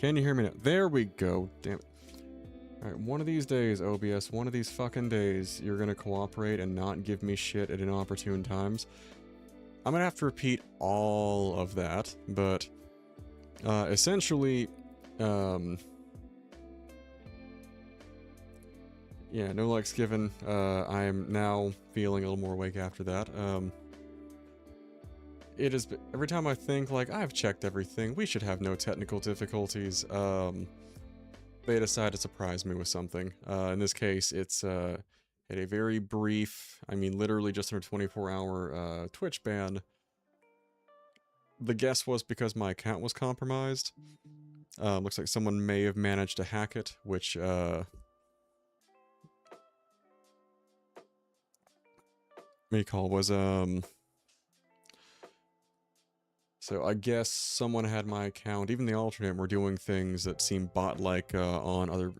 Can you hear me now? There we go. Damn it. Alright, one of these days, OBS, one of these fucking days, you're gonna cooperate and not give me shit at inopportune times. I'm gonna have to repeat all of that, but essentially, yeah, no likes given. I am now feeling a little more awake after that. It is, every time I think, like, I've checked everything, we should have no technical difficulties, they decide to surprise me with something. In this case, it's, had a very brief, I mean, literally just under 24-hour, Twitch ban. The guess was because my account was compromised. Looks like someone may have managed to hack it, which, was, so I guess someone had my account, even the alternate were doing things that seem bot-like on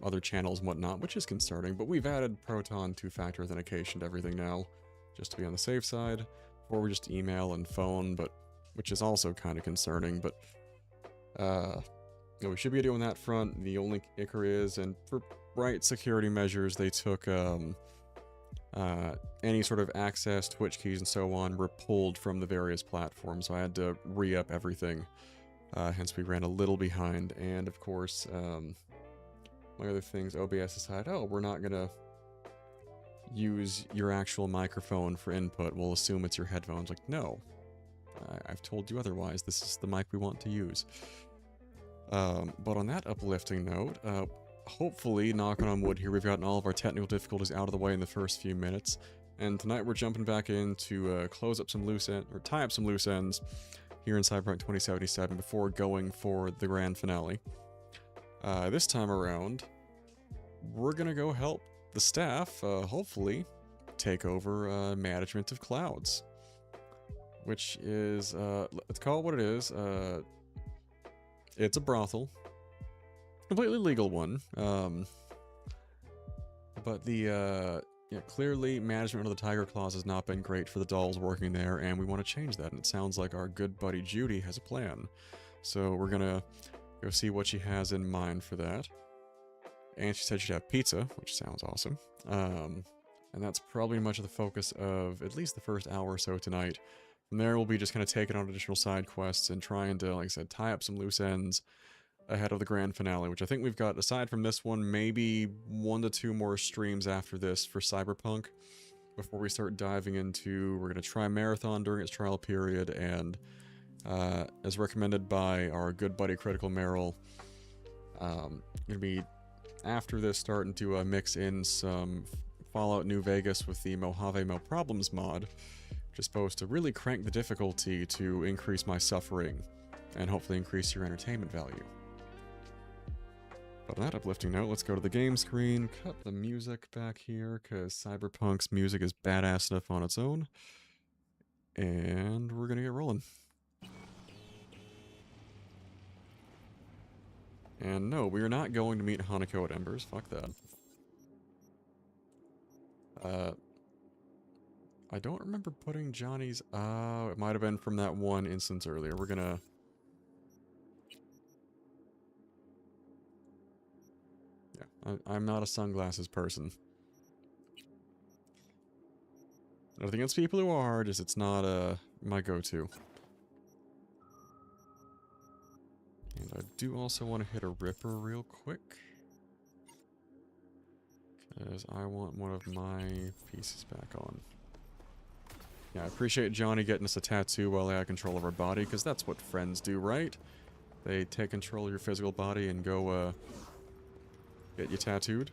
other channels and whatnot, which is concerning, but we've added Proton two-factor authentication to everything now, just to be on the safe side, or we just email and phone, but which is also kind of concerning, but we should be doing that front. The only kicker is, and for right security measures, they took any sort of access, Twitch keys, and so on were pulled from the various platforms, so I had to re-up everything. Hence, we ran a little behind, and of course, my other things, OBS decided, oh, we're not gonna use your actual microphone for input, we'll assume it's your headphones. Like, no. I've told you otherwise, this is the mic we want to use. But on that uplifting note, hopefully, knocking on wood here, we've gotten all of our technical difficulties out of the way in the first few minutes. And tonight we're jumping back in to close up some loose ends, or tie up some loose ends here in Cyberpunk 2077 before going for the grand finale. This time around, we're gonna go help the staff, hopefully, take over management of clouds. Which is, let's call it what it is. It's a brothel. Completely legal one. But the, yeah, clearly management of the Tiger Claws has not been great for the dolls working there, and we want to change that, and it sounds like our good buddy Judy has a plan. So we're gonna go see what she has in mind for that. And she said she'd have pizza, which sounds awesome. And that's probably much of the focus of at least the first hour or so tonight. From there, we'll be just kind of taking on additional side quests and trying to, like I said, tie up some loose ends ahead of the grand finale, which I think we've got, aside from this one, maybe 1 to 2 more streams after this for Cyberpunk before we start diving into, we're going to try Marathon during its trial period, and as recommended by our good buddy Critical Merrill, going to be, after this, starting to mix in some Fallout New Vegas with the Mojave Mo Problems mod, which is supposed to really crank the difficulty to increase my suffering and hopefully increase your entertainment value. But on that uplifting note, let's go to the game screen, cut the music back here, because Cyberpunk's music is badass enough on its own. And we're gonna get rolling. And no, we are not going to meet Hanako at Embers, fuck that. I don't remember putting Johnny's, it might have been from that one instance earlier. We're gonna... Yeah, I'm not a sunglasses person. Nothing against people who are, just it's not, my go-to. And I do also want to hit a Ripper real quick. Because I want one of my pieces back on. Yeah, I appreciate Johnny getting us a tattoo while they had control of our body, because that's what friends do, right? They take control of your physical body and go, get you tattooed.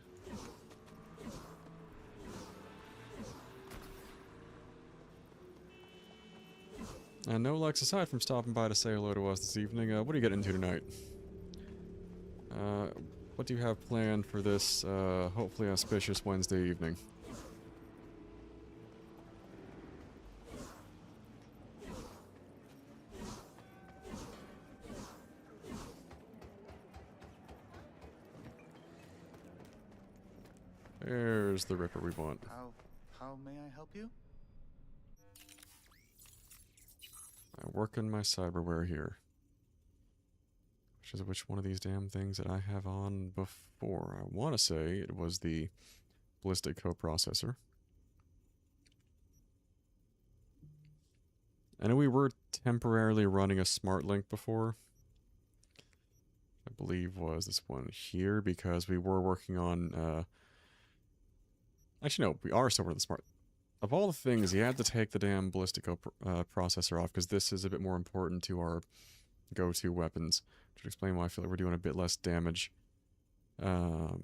And no Lex, aside from stopping by to say hello to us this evening, what are you getting into tonight? What do you have planned for this, hopefully auspicious Wednesday evening? There's the Ripper we want. How may I help you? I work in my cyberware here. Which one of these damn things that I have on before? I want to say it was the ballistic coprocessor. I know we were temporarily running a smart link before. I believe was this one here because we were working on, actually no, we are still running the smart. Of all the things, you had to take the damn ballistic processor off because this is a bit more important to our go-to weapons. To explain why I feel like we're doing a bit less damage. I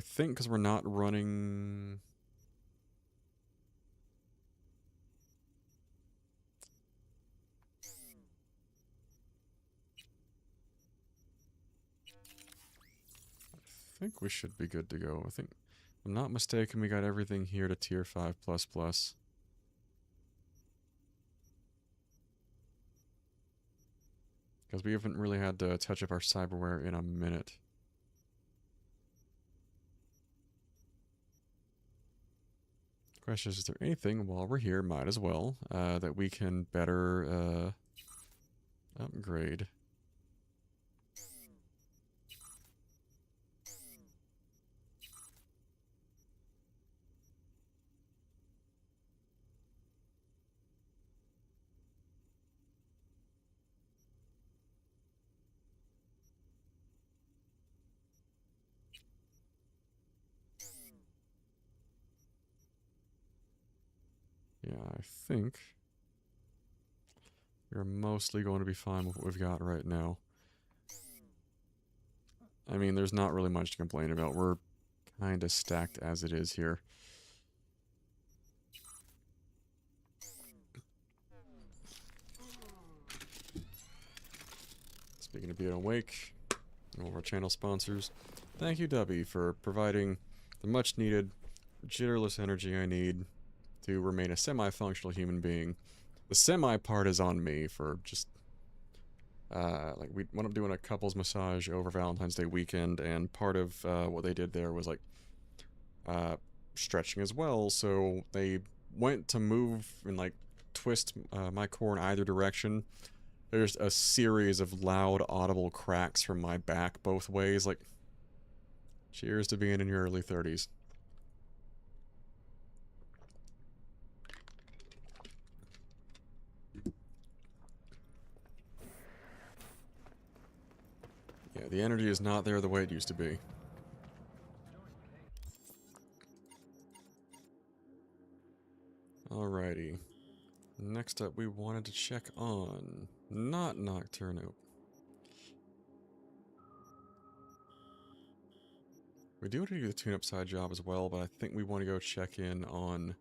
think because we're not running... I think we should be good to go. I think, if I'm not mistaken, we got everything here to tier 5++. Because we haven't really had to touch up our cyberware in a minute. Question is there anything while we're here, might as well, that we can better upgrade? Yeah, I think we're mostly going to be fine with what we've got right now. I mean, there's not really much to complain about. We're kind of stacked as it is here. Speaking of being awake, all of our channel sponsors, thank you, Dubby, for providing the much-needed, jitterless energy I need to remain a semi-functional human being. The semi part is on me for just, like, we wound up doing a couples massage over Valentine's Day weekend, and part of what they did there was, like, stretching as well, so they went to move and, like, twist my core in either direction. There's a series of loud, audible cracks from my back both ways, like, cheers to being in your early 30s. Yeah, the energy is not there the way it used to be. Alrighty. Next up, we wanted to check on... not Nocturno. We do want to do the tune-up side job as well, but I think we want to go check in on...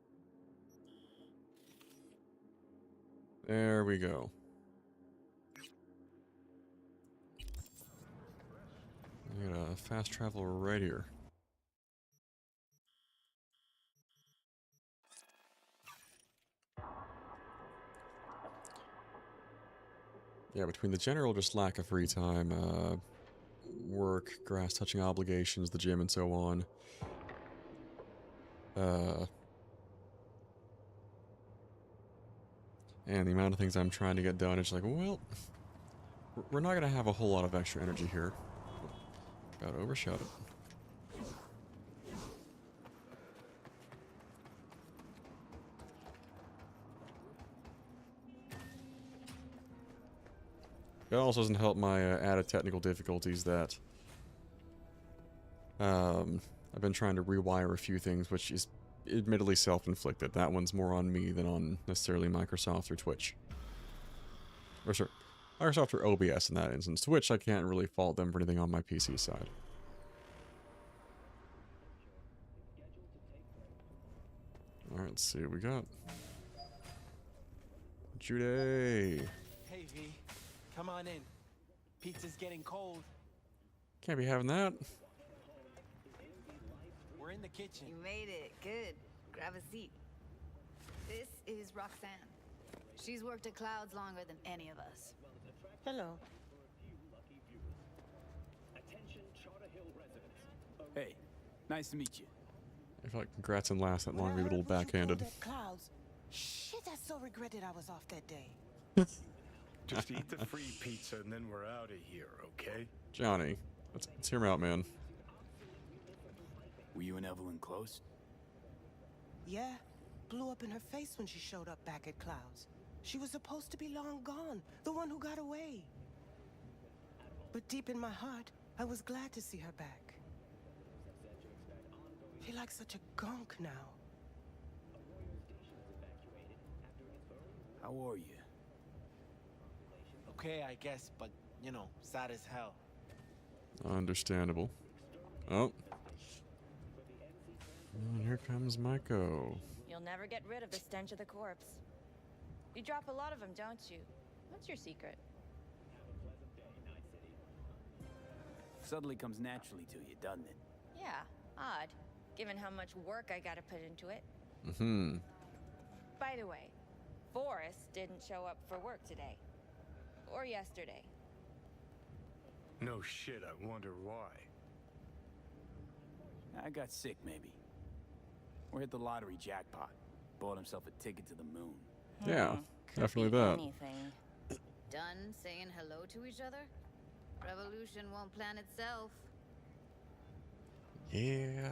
There we go. I got a fast travel right here. Yeah, between the general just lack of free time, work, grass-touching obligations, the gym, and so on. And the amount of things I'm trying to get done, it's like, well, we're not going to have a whole lot of extra energy here. Got overshot it. It also doesn't help my added technical difficulties that I've been trying to rewire a few things, which is admittedly self-inflicted. That one's more on me than on necessarily Microsoft or Twitch. Or sorry, Microsoft or OBS in that instance. Twitch, I can't really fault them for anything on my PC side. Alright, let's see what we got. Judy! Hey V, come on in. Pizza's getting cold. Can't be having that. We're in the kitchen. You made it. Good. Grab a seat. This is Roxanne. She's worked at Clouds longer than any of us. Hello. Hey, nice to meet you. I feel like congrats and last that long, maybe a little backhanded. Clouds. Shit, I so regretted I was off that day. Just eat the free pizza and then we're out of here, okay? Johnny, let's hear him out, man. Were you and Evelyn close? Yeah, blew up in her face when she showed up back at Clouds. She was supposed to be long gone, the one who got away. But deep in my heart, I was glad to see her back. Feel like such a gunk now. How are you? Okay, I guess, but, you know, sad as hell. Understandable. Oh. And here comes Maiko. You'll never get rid of the stench of the corpse. You drop a lot of them, don't you? What's your secret? Suddenly comes naturally to you, doesn't it? Yeah, odd, given how much work I gotta put into it. Mm-hmm. By the way, Forrest didn't show up for work today. Or yesterday. No shit, I wonder why. I got sick, maybe. Or hit the lottery jackpot. Bought himself a ticket to the moon. Yeah, Could definitely be that. Anything. Done saying hello to each other? Revolution won't plan itself. Yeah.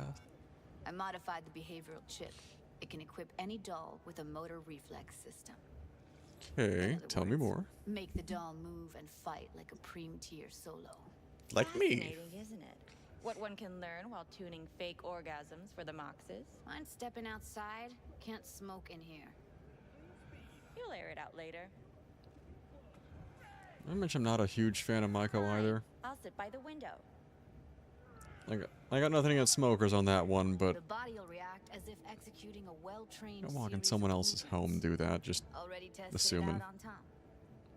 I modified the behavioral chip. It can equip any doll with a motor reflex system. Okay, In other tell me words, more. Make the doll move and fight like a preem tier solo. Like me. Fascinating, isn't it? What one can learn while tuning fake orgasms for the Moxes. Mind stepping outside? Can't smoke in here. You'll air it out later. I mentioned I'm not a huge fan of Maiko Fine. either. I'll sit by the window. I got nothing against smokers on that one, but The body will react as if executing a well-trained don't walk in series someone of else's movements. home do that. Just Already tested assuming. it out on Tom.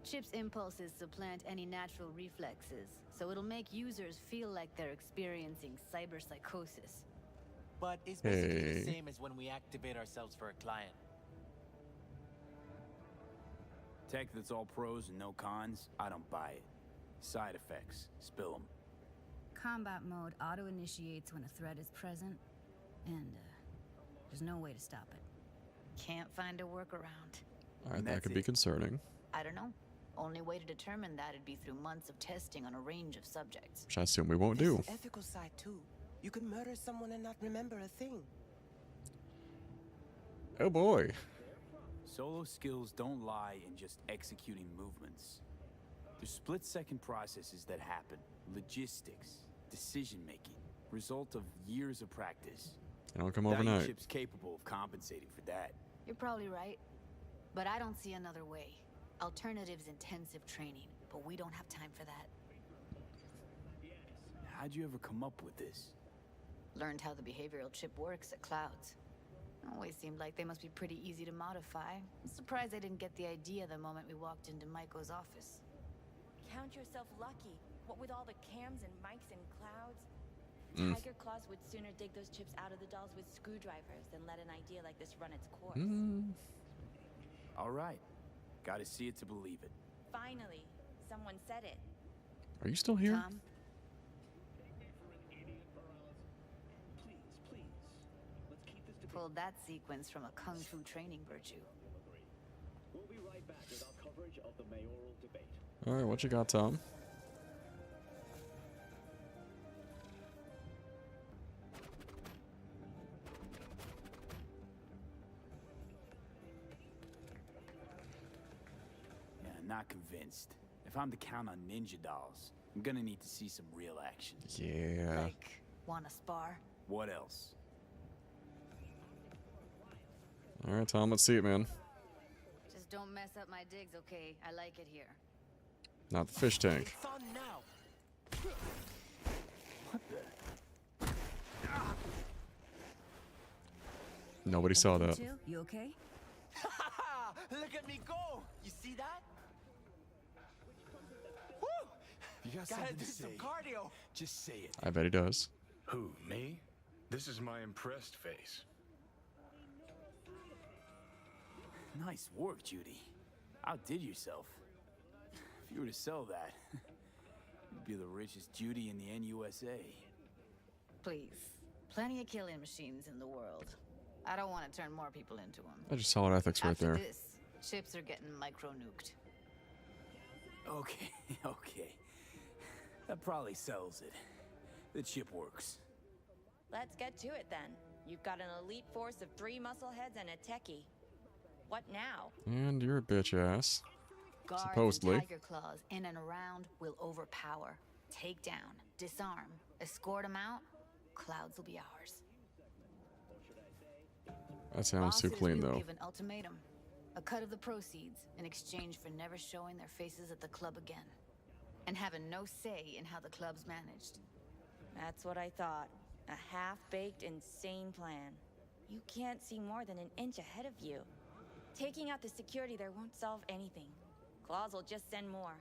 Chip's impulses supplant any natural reflexes, so it'll make users feel like they're experiencing cyberpsychosis. But it's basically Hey. the same as when we activate ourselves for a client. Tech that's all pros and no cons, I don't buy it. Side effects, spill them. Combat mode auto-initiates when a threat is present, and there's no way to stop it. Can't find a workaround. alright, that that's could be it. concerning. I don't know. Only way to determine that'd be through months of testing on a range of subjects. Which I assume we won't There's do. an ethical side too. You could murder someone and not remember a thing. Oh boy. Solo skills don't lie in just executing movements. There's split-second processes that happen. Logistics, decision-making, result of years of practice. They don't come Value overnight. chip's capable of compensating for that. You're probably right, but I don't see another way. Alternatives intensive training, but we don't have time for that. How'd you ever come up with this? Learned how the behavioral chip works at Clouds. Always seemed like they must be pretty easy to modify. I'm surprised I didn't get the idea the moment we walked into Maiko's office. Count yourself lucky. What with all the cams and mics and clouds? Mm. Tiger Claws would sooner dig those chips out of the dolls with screwdrivers than let an idea like this run its course. All right. Gotta see it to believe it. Finally, someone said it. Are you still here? Tom? Pulled that sequence from a kung fu training virtue. Alright, what you got, Tom? Yeah, not convinced. If I'm to count on ninja dolls, I'm gonna need to see some real action. Yeah. Like, wanna spar? What else? Alright, Tom, let's see it, man. Just don't mess up my digs, okay? I like it here. Not the fish tank. It's on now. What the? Nobody saw that. You okay? Look at me go! You see that? Woo! You got Gotta something do to some say. cardio. Just say it. I bet he does. Who, me? This is my impressed face. Nice work, Judy. Outdid yourself. If you were to sell that, you'd be the richest Judy in the NUSA. Please. Plenty of killing machines in the world. I don't want to turn more people into them. I just solid ethics right After there. this, ships are getting micro-nuked. Okay, okay. That probably settles it. The chip works. Let's get to it then. You've got an elite force of 3 muscleheads and a techie. What now? And you're a bitch ass. Guards Supposedly. and tiger claws in and around will overpower, take down, disarm, escort them out. Clouds will be ours. That sounds too Bosses clean, will though. give an ultimatum. A cut of the proceeds in exchange for never showing their faces at the club again. And having no say in how the club's managed. That's what I thought. A half-baked, insane plan. You can't see more than an inch ahead of you. Taking out the security there won't solve anything. Claws will just send more.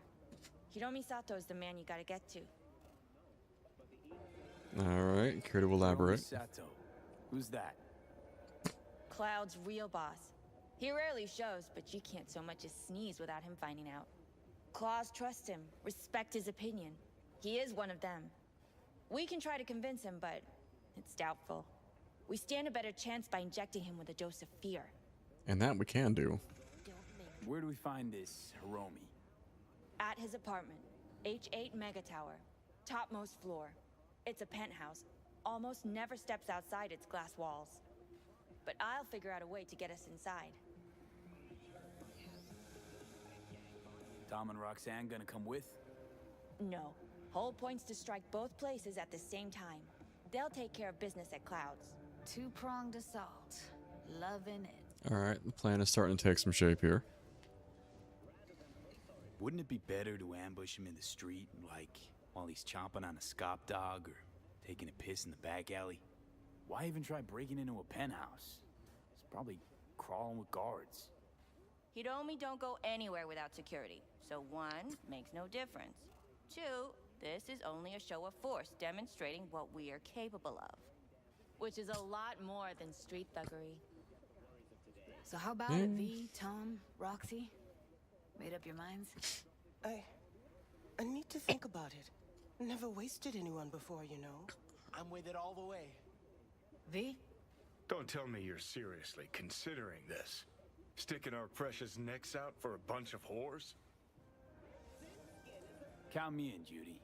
Hiromi Sato's the man you gotta get to. Alright, care to elaborate? Sato. Who's that? Cloud's real boss. He rarely shows, but you can't so much as sneeze without him finding out. Claws trust him, respect his opinion. He is one of them. We can try to convince him, but it's doubtful. We stand a better chance by injecting him with a dose of fear. And that we can do. Where do we find this Hiromi? At his apartment, H8 Mega Tower, topmost floor. It's a penthouse, almost never steps outside its glass walls. But I'll figure out a way to get us inside. Tom and Roxanne gonna come with? No. Whole point's to strike both places at the same time. They'll take care of business at Clouds. Two-pronged assault. Loving it. Alright, the plan is starting to take some shape here. Wouldn't it be better to ambush him in the street, like while he's chomping on a scop dog or taking a piss in the back alley? Why even try breaking into a penthouse? He's probably crawling with guards. Hiromi don't go anywhere without security. So 1, makes no difference. 2, this is only a show of force demonstrating what we are capable of. Which is a lot more than street thuggery. So how about it, V, Tom, Roxy? Made up your minds? I need to think about it. Never wasted anyone before, you know. I'm with it all the way. V? Don't tell me you're seriously considering this. Sticking our precious necks out for a bunch of whores? Count me in, Judy.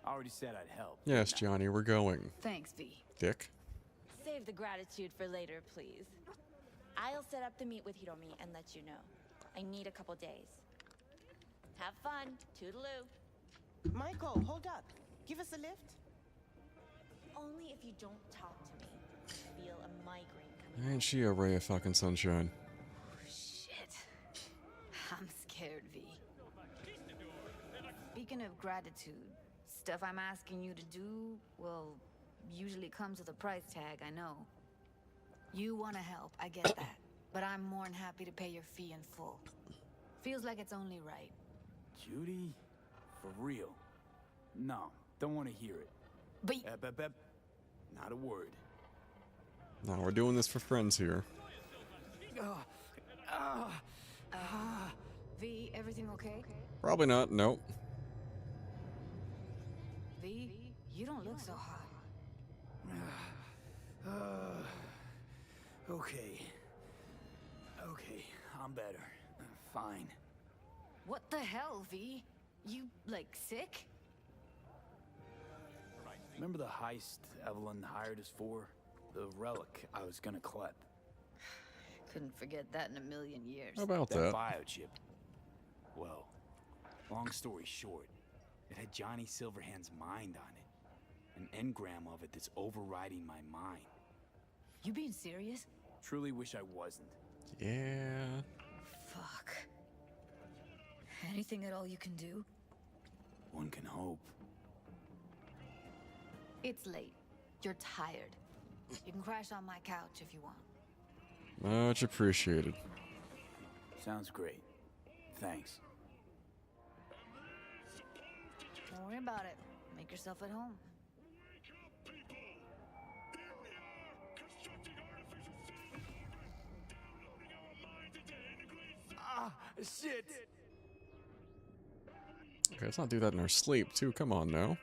I already said I'd help. Yes, Johnny, we're going. Thanks, V. Dick. Save the gratitude for later, please. I'll set up the meet with Hiromi and let you know. I need a couple days. Have fun. Toodaloo. Michael, hold up. Give us a lift. Only if you don't talk to me. I feel a migraine coming. Ain't she a ray of fucking sunshine? Shit. I'm scared, V. Speaking of gratitude, stuff I'm asking you to do, well, usually comes with a price tag, I know. You want to help, I get that. But I'm more than happy to pay your fee in full. Feels like it's only right. Judy? For real? No, don't want to hear it. But Ep. Not a word. No, we're doing this for friends here. V, everything okay? Probably not, nope. V, you don't look so hot. Okay. Okay, I'm better. Fine. What the hell, V? You, like, sick? Remember the heist Evelyn hired us for? The relic I was gonna collect. Couldn't forget that in a million years. How about That that? biochip. Well, long story short, it had Johnny Silverhand's mind on it. An engram of it that's overriding my mind. You being serious? Truly wish I wasn't. Yeah. Fuck. Anything at all you can do? One can hope. It's late. You're tired. You can crash on my couch if you want. Much appreciated. Sounds great. Thanks. Don't worry about it. Make yourself at home. Shit! Okay, let's not do that in our sleep, too. Come on now.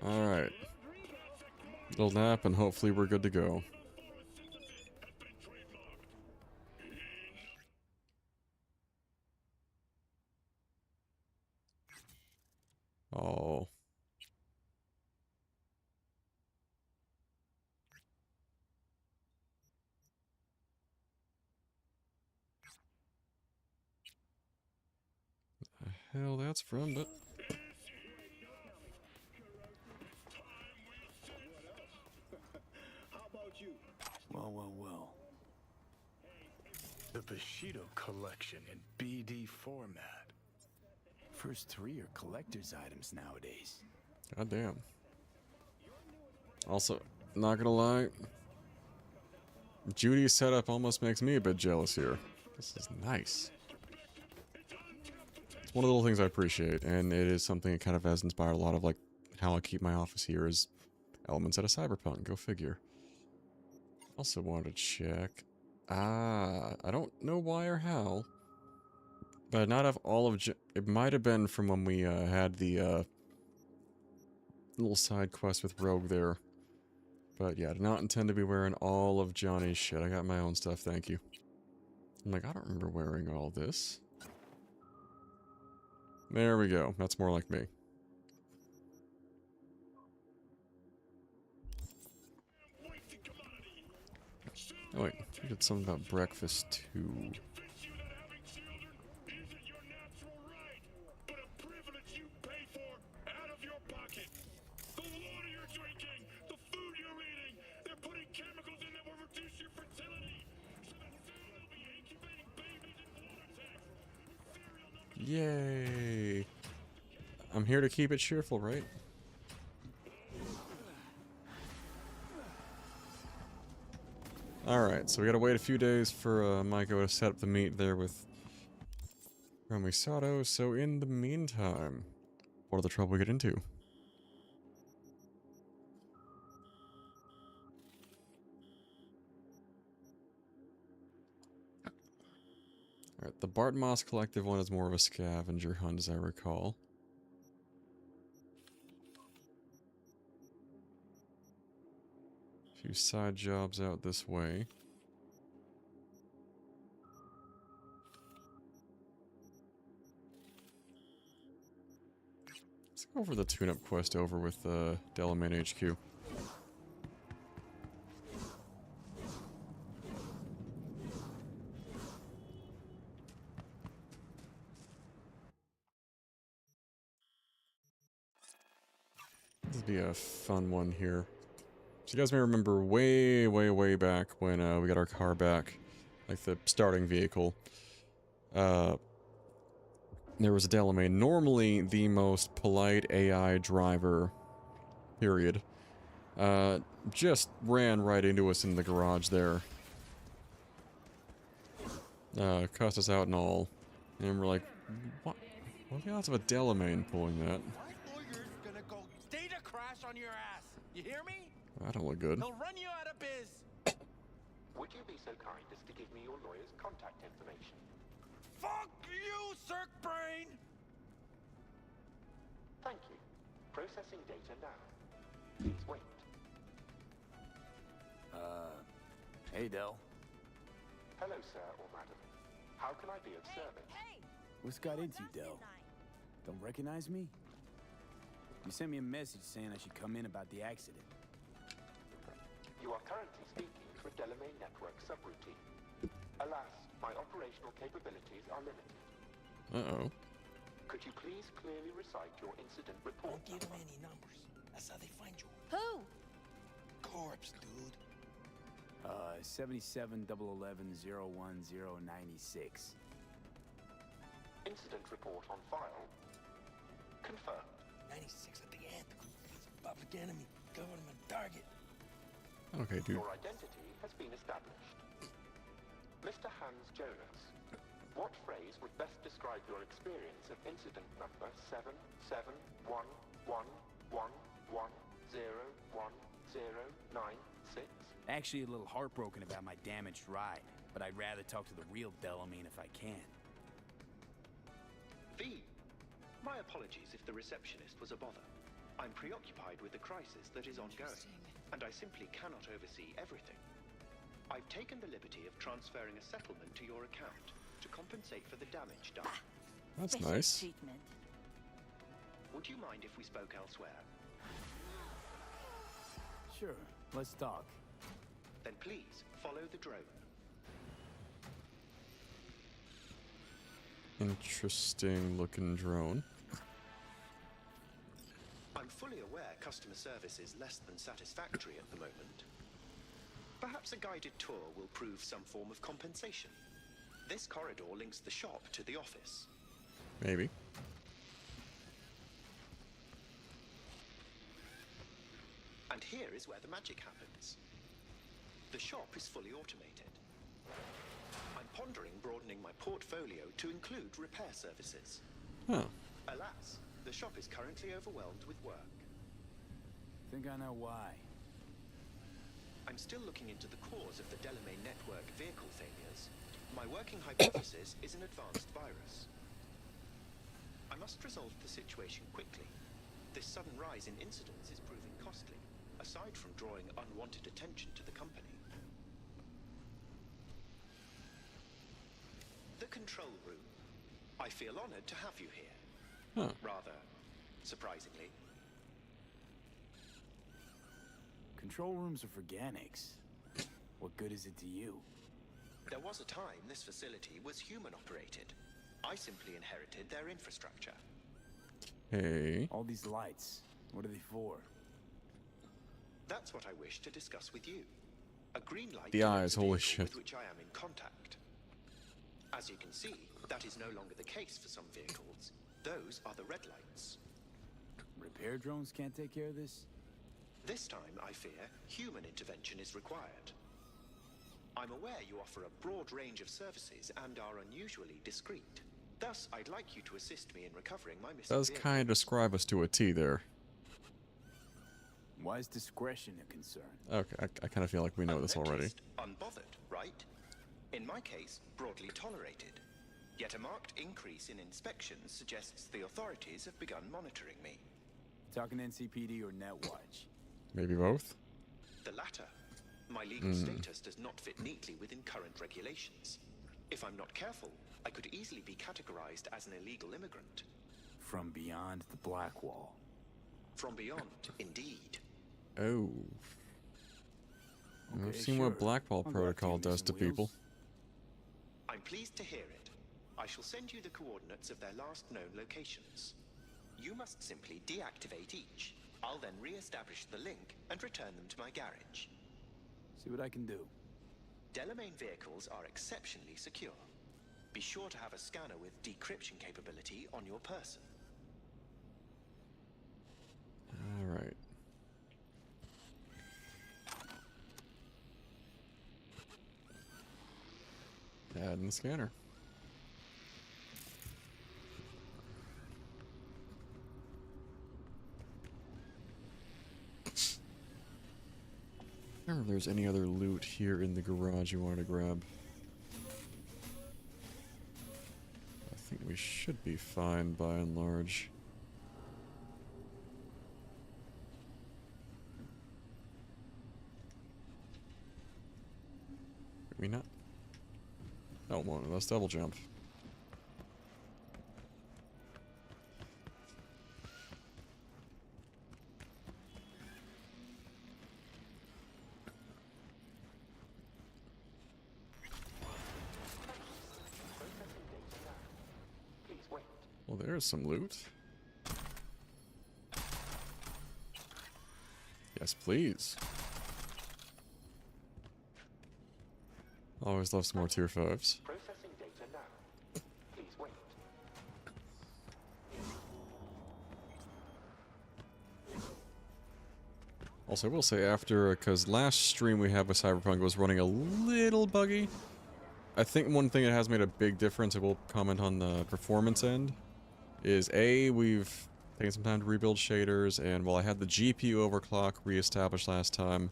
Alright. Little nap and hopefully we're good to go. Oh. The hell that's from, but... Well. The Bushido collection in BD format. First 3 are collector's items nowadays. God damn. Also, not gonna lie, Judy's setup almost makes me a bit jealous here. This is nice. It's one of the little things I appreciate, and it is something that kind of has inspired a lot of like how I keep my office here is elements out of Cyberpunk. Go figure. Also wanted to check. I don't know why or how, but not have all of it might have been from when we had the little side quest with Rogue there. But yeah, I did not intend to be wearing all of Johnny's shit. I got my own stuff, thank you. I'm like, I don't remember wearing all this. There we go. That's more like me. Oh wait, you did something about breakfast too. Yay! I'm here to keep it cheerful, right? Alright, so we gotta wait a few days for Maiko to set up the meet there with Romisato, so in the meantime, what are the trouble we get into? Alright, the Bart Moss Collective one is more of a scavenger hunt, as I recall. A few side jobs out this way. Let's go over the tune-up quest over with Delamain HQ. This will be a fun one here. So you guys may remember way back when we got our car back, like the starting vehicle. There was a Delamain, normally the most polite AI driver, period. Just ran right into us in the garage there. Cussed us out and all. And we're like, what the odds of a Delamain pulling that? My lawyer's gonna go data crash on your ass. You hear me? That don't look good. He'll run you out of biz. Would you be so kind as to give me your lawyer's contact information? Fuck you, Cirque Brain! Thank you. Processing data now. Please wait. Hey, Del. Hello, sir or madam. How can I be of service? What's got into you, Del? Don't recognize me? You sent me a message saying I should come in about the accident. You are currently speaking to a Delamain network subroutine. Alas, my operational capabilities are limited. Uh-oh. Could you please clearly recite your incident report? Don't give them any numbers. That's how they find you. Who? Corpse, dude. 77-011-01096. Incident report on file. Confirmed. 96 at the end. He's a public enemy. Government target. Okay, dude. Your identity has been established. Mr. Hans Jonas, what phrase would best describe your experience of incident number 771111101096? Actually, a little heartbroken about my damaged ride, but I'd rather talk to the real Delamain if I can. V. My apologies if the receptionist was a bother. I'm preoccupied with the crisis that is ongoing, and I simply cannot oversee everything. I've taken the liberty of transferring a settlement to your account to compensate for the damage done. That's Special nice. treatment. Would you mind if we spoke elsewhere? Sure, let's talk. Then please follow the drone. Interesting looking drone. I'm fully aware customer service is less than satisfactory at the moment. Perhaps a guided tour will prove some form of compensation. This corridor links the shop to the office. Maybe. And here is where the magic happens. The shop is fully automated. I'm pondering broadening my portfolio to include repair services. Huh. Alas, the shop is currently overwhelmed with work. Think I know why. I'm still looking into the cause of the Delamain network vehicle failures. My working hypothesis is an advanced virus. I must resolve the situation quickly. This sudden rise in incidents is proving costly, aside from drawing unwanted attention to the company. The control room. I feel honored to have you here. Huh. Rather surprisingly. Control rooms are for Organics. What good is it to you? There was a time this facility was human operated. I simply inherited their infrastructure. Hey. All these lights, what are they for? That's what I wish to discuss with you. A green light The eyes, denotes a holy vehicle shit. with which I am in contact. As you can see, that is no longer the case for some vehicles. Those are the red lights. Repair drones can't take care of this? This time, I fear, human intervention is required. I'm aware you offer a broad range of services and are unusually discreet. Thus, I'd like you to assist me in recovering my missing Does vehicle. kind of describe us to a T there. Why is discretion a concern? Okay, I kind of feel like we know this already. Unnoticed, unbothered, right? In my case, broadly tolerated. Yet a marked increase in inspections suggests the authorities have begun monitoring me. Talking NCPD or Netwatch? Maybe both? The latter. My legal status does not fit neatly within current regulations. If I'm not careful, I could easily be categorized as an illegal immigrant. From beyond the Black Wall. From beyond, indeed. Oh. I've Okay, seen sure. what Blackwall I'll Protocol grab two does to missing people. wheels. I'm pleased to hear it. I shall send you the coordinates of their last known locations. You must simply deactivate each. I'll then re-establish the link and return them to my garage. See what I can do. Delamain vehicles are exceptionally secure. Be sure to have a scanner with decryption capability on your person. Alright. Add in the scanner. I don't remember if there's any other loot here in the garage you wanted to grab. I think we should be fine by and large. Did we not? Oh, well, let's double jump. Please wait. Well, there's some loot. Yes, please. Always love some more tier 5s. Processing data now. Please wait. Also, I will say after, because last stream we had with Cyberpunk was running a little buggy. I think one thing that has made a big difference, I will comment on the performance end, is we've taken some time to rebuild shaders, and while I had the GPU overclock reestablished last time,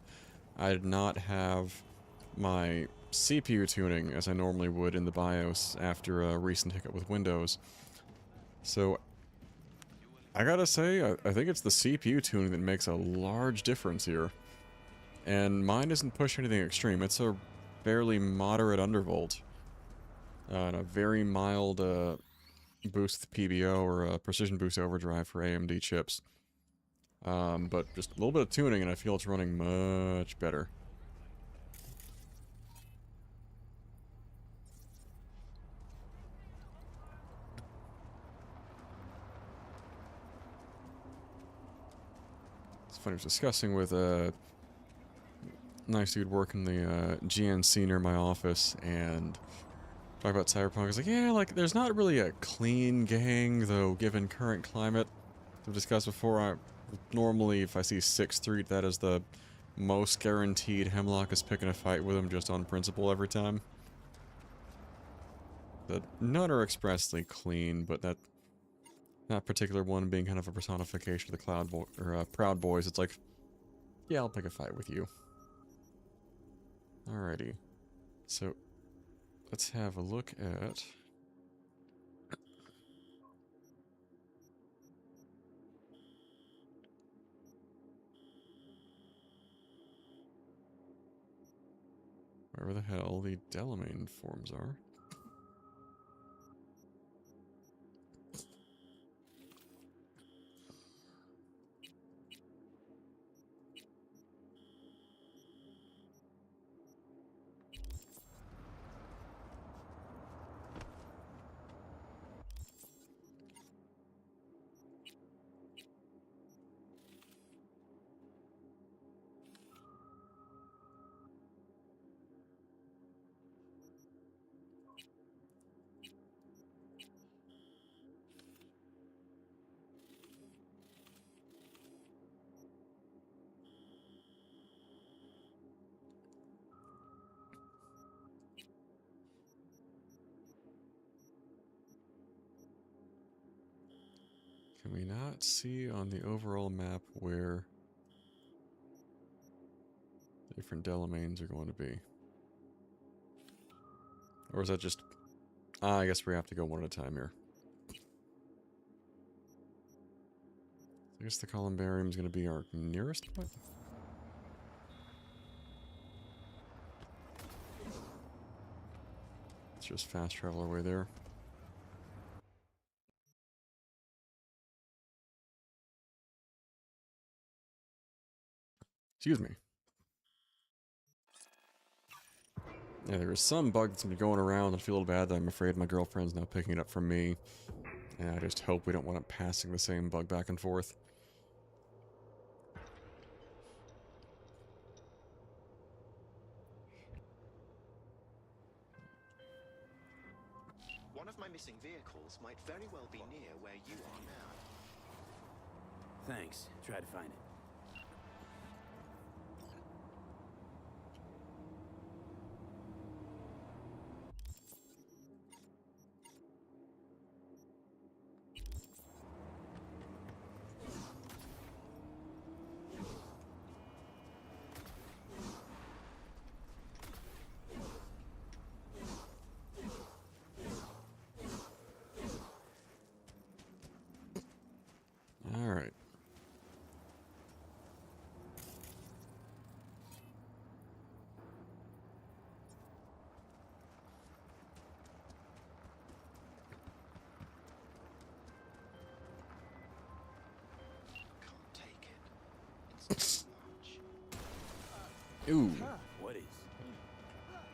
I did not have my CPU tuning as I normally would in the BIOS after a recent hiccup with Windows. So I gotta say, I think it's the CPU tuning that makes a large difference here. And mine isn't pushing anything extreme. It's a fairly moderate undervolt. And a very mild boost PBO or precision boost overdrive for AMD chips. But just a little bit of tuning and I feel it's running much better. It's funny, I was discussing with a nice dude working the GNC near my office and talk about Cyberpunk. I was like, yeah, like, there's not really a clean gang, though, given current climate. We've discussed before, normally, if I see 6th Street, that is the most guaranteed Hemlock is picking a fight with him just on principle every time. That none are expressly clean, but that particular one being kind of a personification of the Proud Boys, it's like, yeah, I'll pick a fight with you. Alrighty. So, let's have a look at... wherever the hell the Delamain forms are. Can we not see on the overall map where different Delamains are going to be? Or is that just... I guess we have to go one at a time here. I guess the Columbarium is going to be our nearest point. Let's just fast travel our way there. Excuse me. Yeah, there is some bug that's been going around. I feel a little bad that I'm afraid my girlfriend's now picking it up from me. And I just hope we don't wind up passing the same bug back and forth. One of my missing vehicles might very well be near where you are now. Thanks. Try to find it. Alright. Can't take it. It's too much. Ooh. What is? All of it.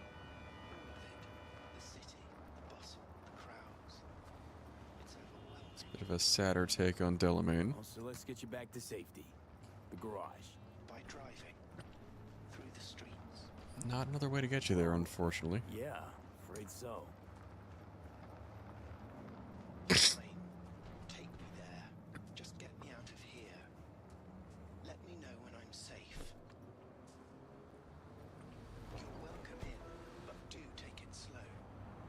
The city, the bustle, the crowds. It's overwhelming. Bit of a sadder take on Delamain. So let's get you back to safety. The garage. By driving through the streets. Not another way to get you there, unfortunately. Yeah, afraid so. Fine. Take me there. Just get me out of here. Let me know when I'm safe. You're welcome in, but do take it slow.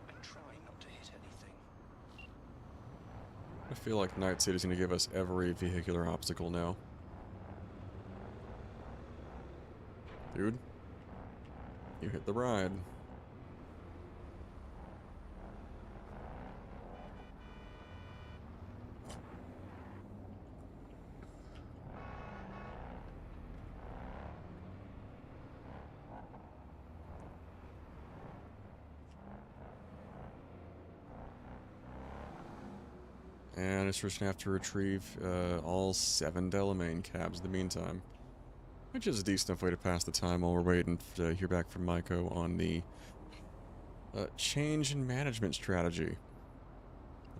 And try not to hit anything. I feel like Night City's gonna give us every vehicular obstacle now. Dude, you hit the ride. And it's just gonna have to retrieve all 7 Delamain cabs in the meantime. Which is a decent enough way to pass the time while we're waiting to hear back from Maiko on the change in management strategy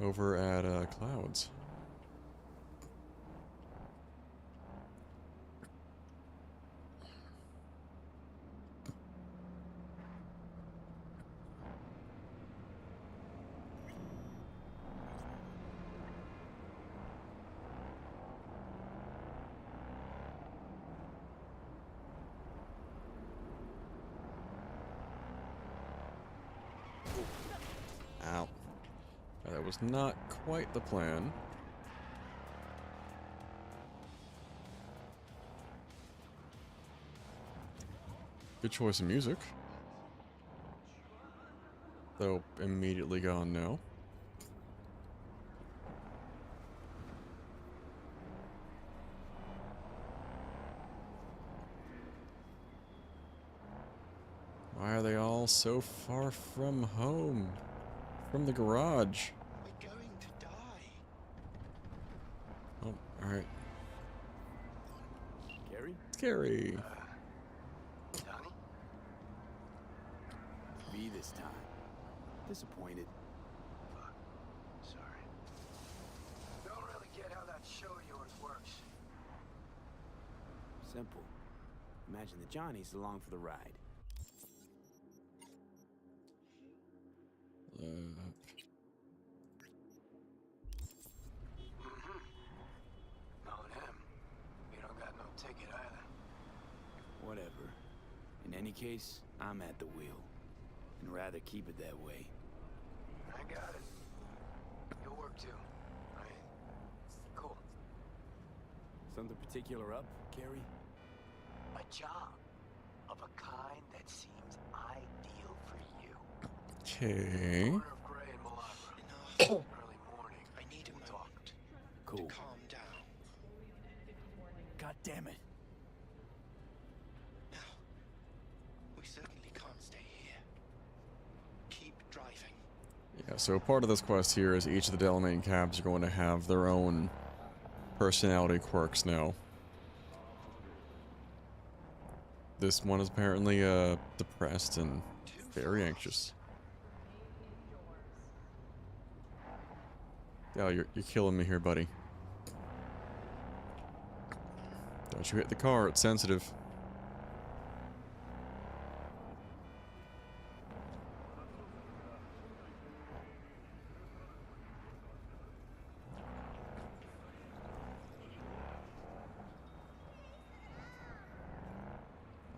over at Clouds. Ow. That was not quite the plan. Good choice of music. Though immediately gone now. Why are they all so far from home? From the garage? We're going to die. Oh, alright. Gary? Scary. Donnie? Me this time. Disappointed. Fuck. Sorry. Don't really get how that show of yours works. Simple. Imagine the Johnny's along for the ride. Knowing him, you don't got no ticket either. Whatever. In any case, I'm at the wheel. And rather keep it that way. I got it. You'll work too, right? Cool. Something particular up, Gary? A job of a kind that seems ideal for you. Okay. Corner of Gray and Malagra. Enough. Early morning. I need a We'll moment talk. Cool. to calm down. God damn it. No. We certainly can't stay here. Keep driving. Yeah, so part of this quest here is each of the Delamain cabs are going to have their own personality quirks now. This one is apparently depressed and very anxious. Yeah, you're killing me here, buddy. Don't you hit the car, it's sensitive.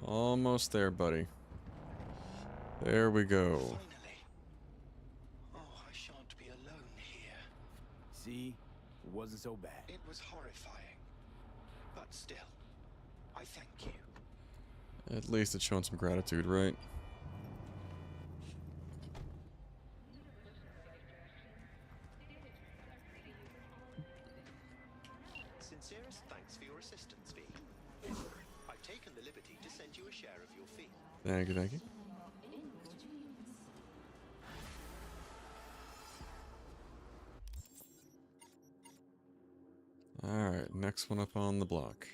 Almost there, buddy. There we go. Finally. Oh, I shan't be alone here. See? It wasn't so bad. It was horrifying. But still, I thank you. At least it's showing some gratitude, right? Sincerest thanks for your assistance, V. I've taken the liberty to send you a share of your fee. Thank you, thank you. Alright, next one up on the block.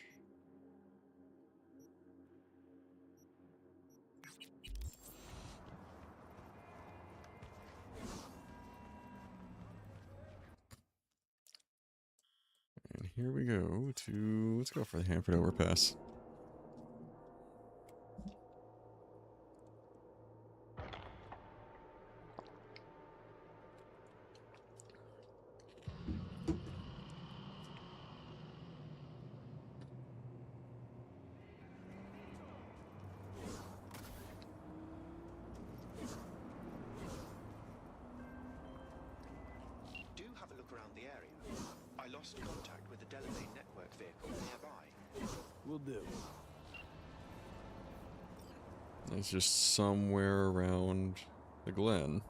And here we go to, let's go for the Hanford Overpass. Do have a look around the area. I lost contact with the Delamain network vehicle nearby. Will do. It's just somewhere around the Glen.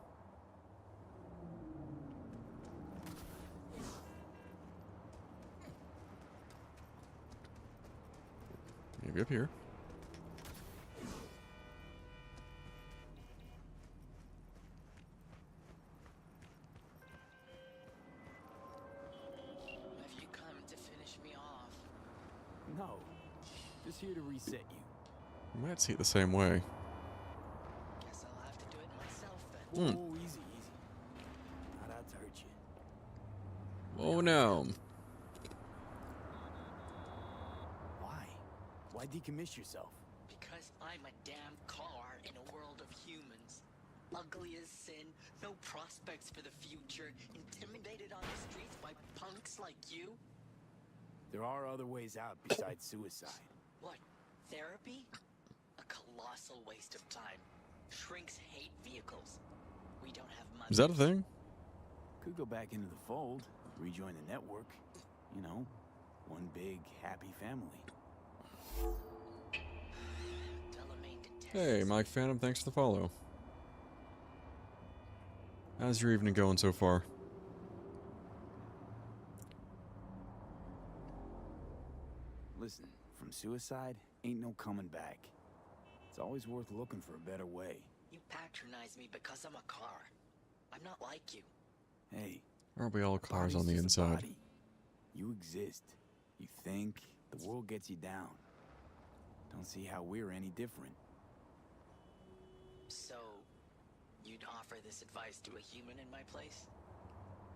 Maybe up here. just here to reset you. You might see it the same way. Guess I'll have to do it myself then. Oh, easy, easy. Not out to hurt you. Oh no. Why? Why decommiss yourself? Because I'm a damn car in a world of humans. Ugly as sin, no prospects for the future, intimidated on the streets by punks like you? There are other ways out besides suicide. What? Therapy? A colossal waste of time. Shrinks hate vehicles. We don't have money. Is that a thing? Could go back into the fold, rejoin the network. You know, one big, happy family. Delamain detests Hey, Mike Phantom, thanks for the follow. How's your evening going so far? Listen, from suicide, ain't no coming back. It's always worth looking for a better way. You patronize me because I'm a car. I'm not like you. Hey, Aren't we all cars body's on the just a inside? body. You exist. You think. The world gets you down. Don't see how we're any different. So, you'd offer this advice to a human in my place?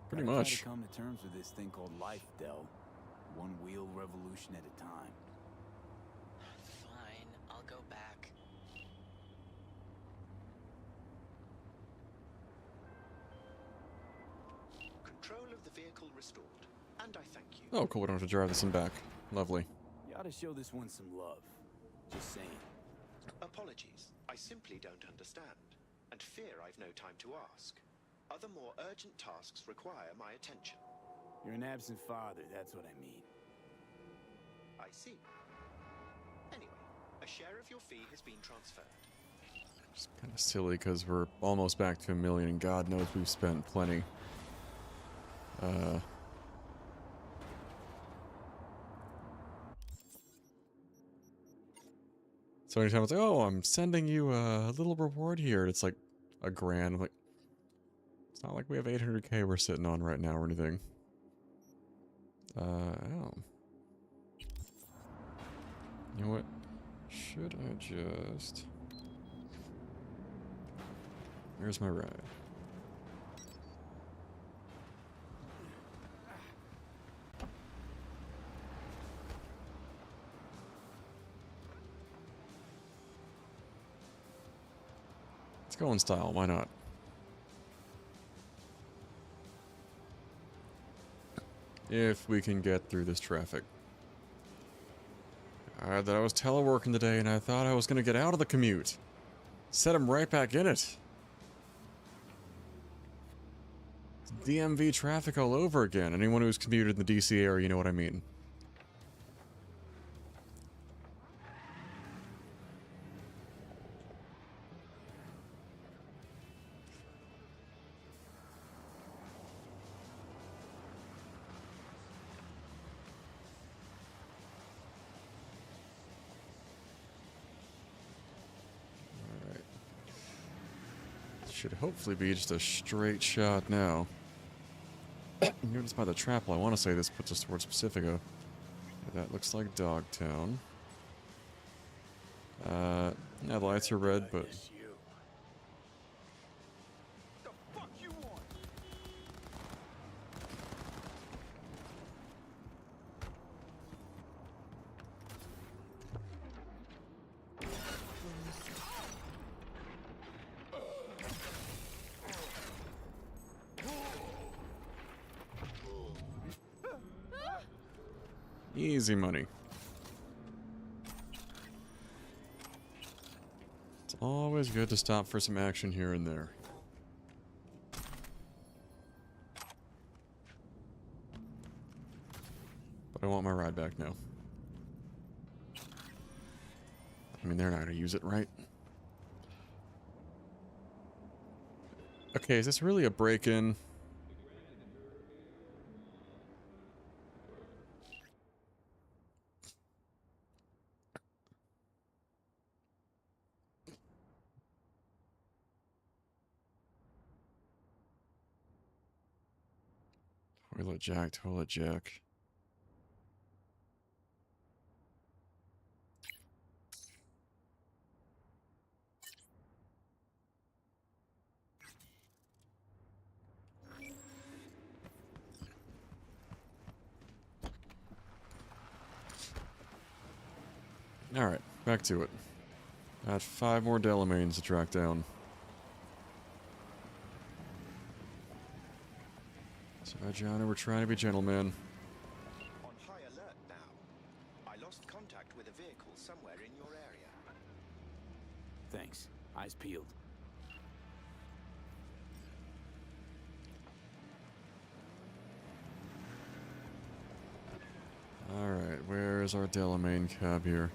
Pretty Gotta much. Try to come to terms with this thing called life, Del. One wheel revolution at a time. Fine, I'll go back. Control of the vehicle restored. And I thank you. Oh, cool. We don't have to drive this one back. Lovely. You ought to show this one some love. Just saying. Apologies. I simply don't understand. And fear I've no time to ask. Other more urgent tasks require my attention. You're an absent father, that's what I mean. I see. Anyway, a share of your fee has been transferred. It's kind of silly because we're almost back to 1 million and God knows we've spent plenty. So anytime it's like, oh, I'm sending you a little reward here, it's like a grand. I'm like, it's not like we have 800k we're sitting on right now or anything. Oh. You know what? Should I just... Where's my ride? Let's go in style, why not? If we can get through this traffic. That I was teleworking today and I thought I was going to get out of the commute. Set him right back in it. It's DMV traffic all over again. Anyone who's commuted in the DC area, you know what I mean. Should hopefully be just a straight shot now. Notice by the trap, I want to say this puts us towards Pacifica. That looks like Dogtown. Yeah, the lights are red, but... The fuck you want? Easy money. It's always good to stop for some action here and there. But I want my ride back now. I mean, they're not gonna use it, right? Okay, is this really a break-in? Toilet jack, toilet jack. Alright, back to it. Got 5 more Delamains to track down. So, Johnny, we're trying to be gentlemen. On high alert now. I lost contact with a vehicle somewhere in your area. Thanks. Eyes peeled. Alright, where's our Delamain cab here?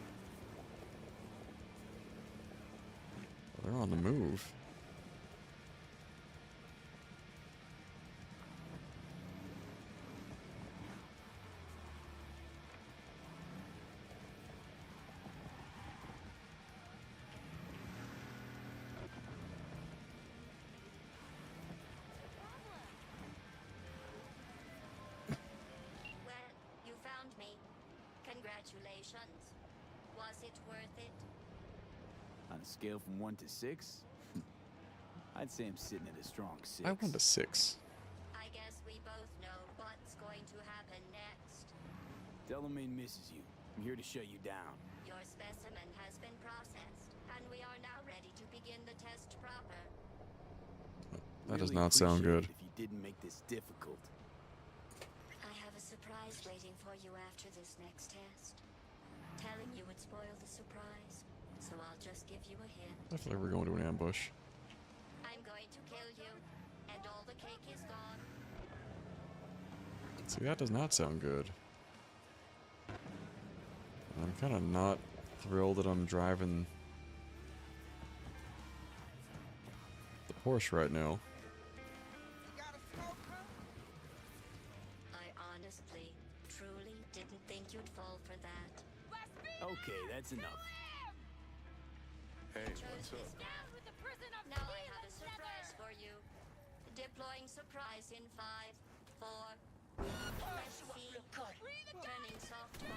Oh, they're on the move. Well, you found me. Congratulations. Was it worth it? On a scale from 1 to 6, I'd say I'm sitting at a strong 6. I want a 6. I guess we both know what's going to happen next. Delamain misses you. I'm here to shut you down. Your specimen has been processed, and we are now ready to begin the test proper. That does Really not sound good. appreciate it if you didn't make this difficult. I have a surprise waiting for you after this next test. Telling you would spoil the surprise, so I'll just give you a hint. I feel like we're going to an ambush. I'm going to kill you, and all the cake is gone. See, that does not sound good. I'm kind of not thrilled that I'm driving the Porsche right now. I honestly, truly didn't think you'd fall for that. Okay, that's enough. Hey, what's up? Now I have a surprise for you. Deploying surprise in 5, 4. Press C. Turning soft on.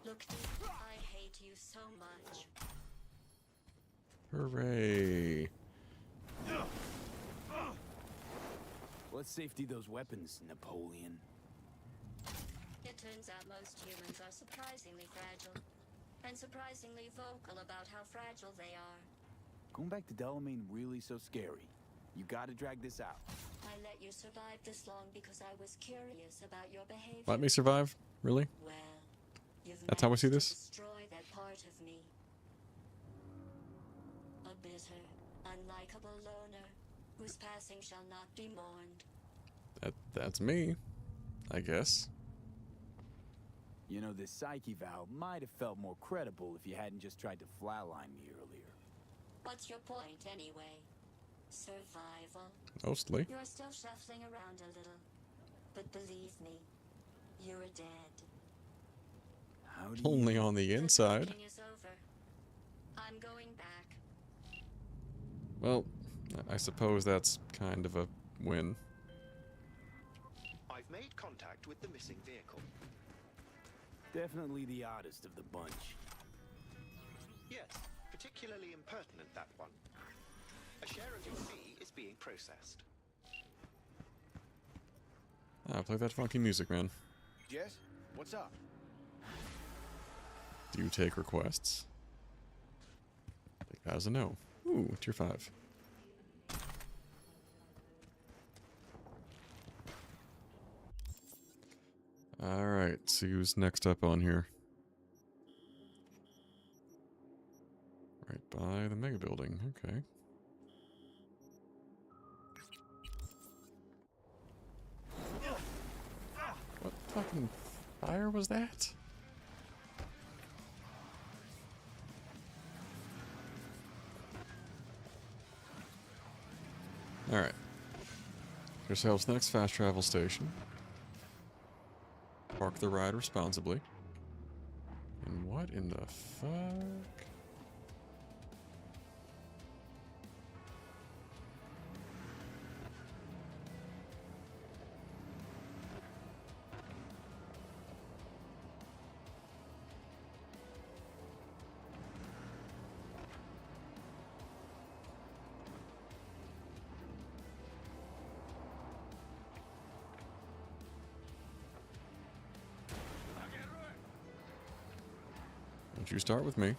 Look, I hate you so much. Hooray. Let's safety those weapons, Napoleon. It turns out most humans are surprisingly fragile, and surprisingly vocal about how fragile they are. Going back to Delamain really so scary? You gotta drag this out. I let you survive this long because I was curious about your behavior. Let me survive? Really? Well, you've That's how we see managed to this? destroy that part of me. A bitter, unlikable loner whose passing shall not be mourned. That's me, I guess. You know, this psyche valve might have felt more credible if you hadn't just tried to flatline me earlier. What's your point, anyway? Survival? Mostly. You're still shuffling around a little. But believe me, you're dead. How do Only you... on the inside. The thinking is over. I'm going back. Well, I suppose that's kind of a win. I've made contact with the missing vehicle. Definitely the oddest of the bunch. Yes, particularly impertinent, that one. A share of your fee is being processed. Ah, play that funky music, man. Jess, what's up? Do you take requests? Take that as a no. Ooh, tier 5. Alright, so who's next up on here? Right by the mega building, okay. What fucking fire was that? Alright. Yourselves next fast travel station. Park the ride responsibly. And what in the fuck? Don't you start with me.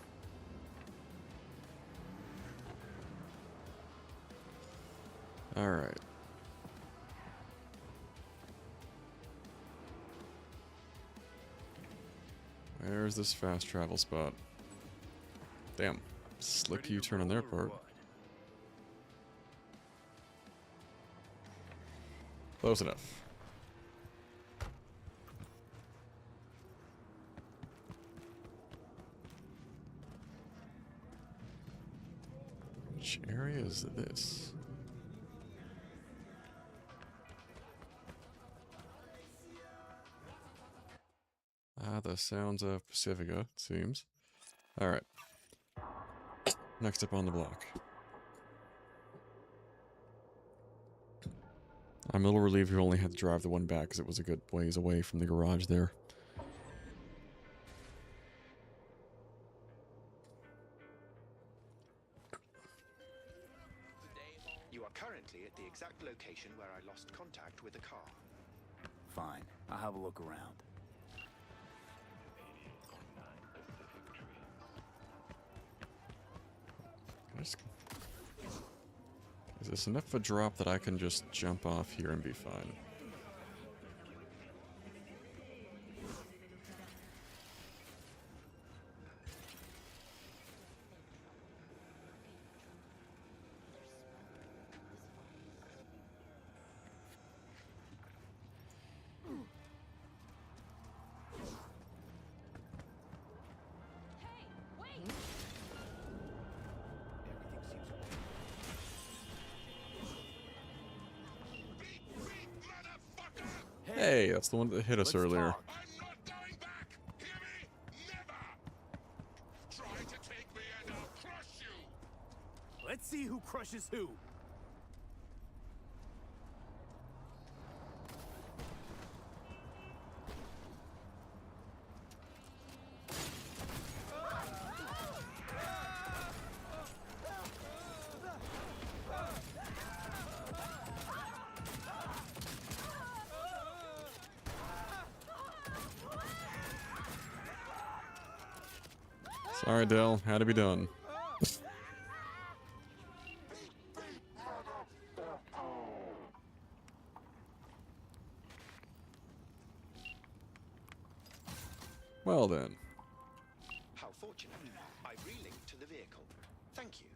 Alright. Where's this fast travel spot? Damn. Slick U-turn on their part. Close enough. Which area is this? Ah, the sounds of Pacifica, it seems. Alright. Next up on the block. I'm a little relieved we only had to drive the one back because it was a good ways away from the garage there. You are currently at the exact location where I lost contact with the car. Fine. I'll have a look around. Is this enough of a drop that I can just jump off here and be fine? Hey, that's the one that hit us earlier. Let's see who crushes who. Sorry, Dell. Had to be done. Well then. How fortunate. I've relinked to the vehicle. Thank you.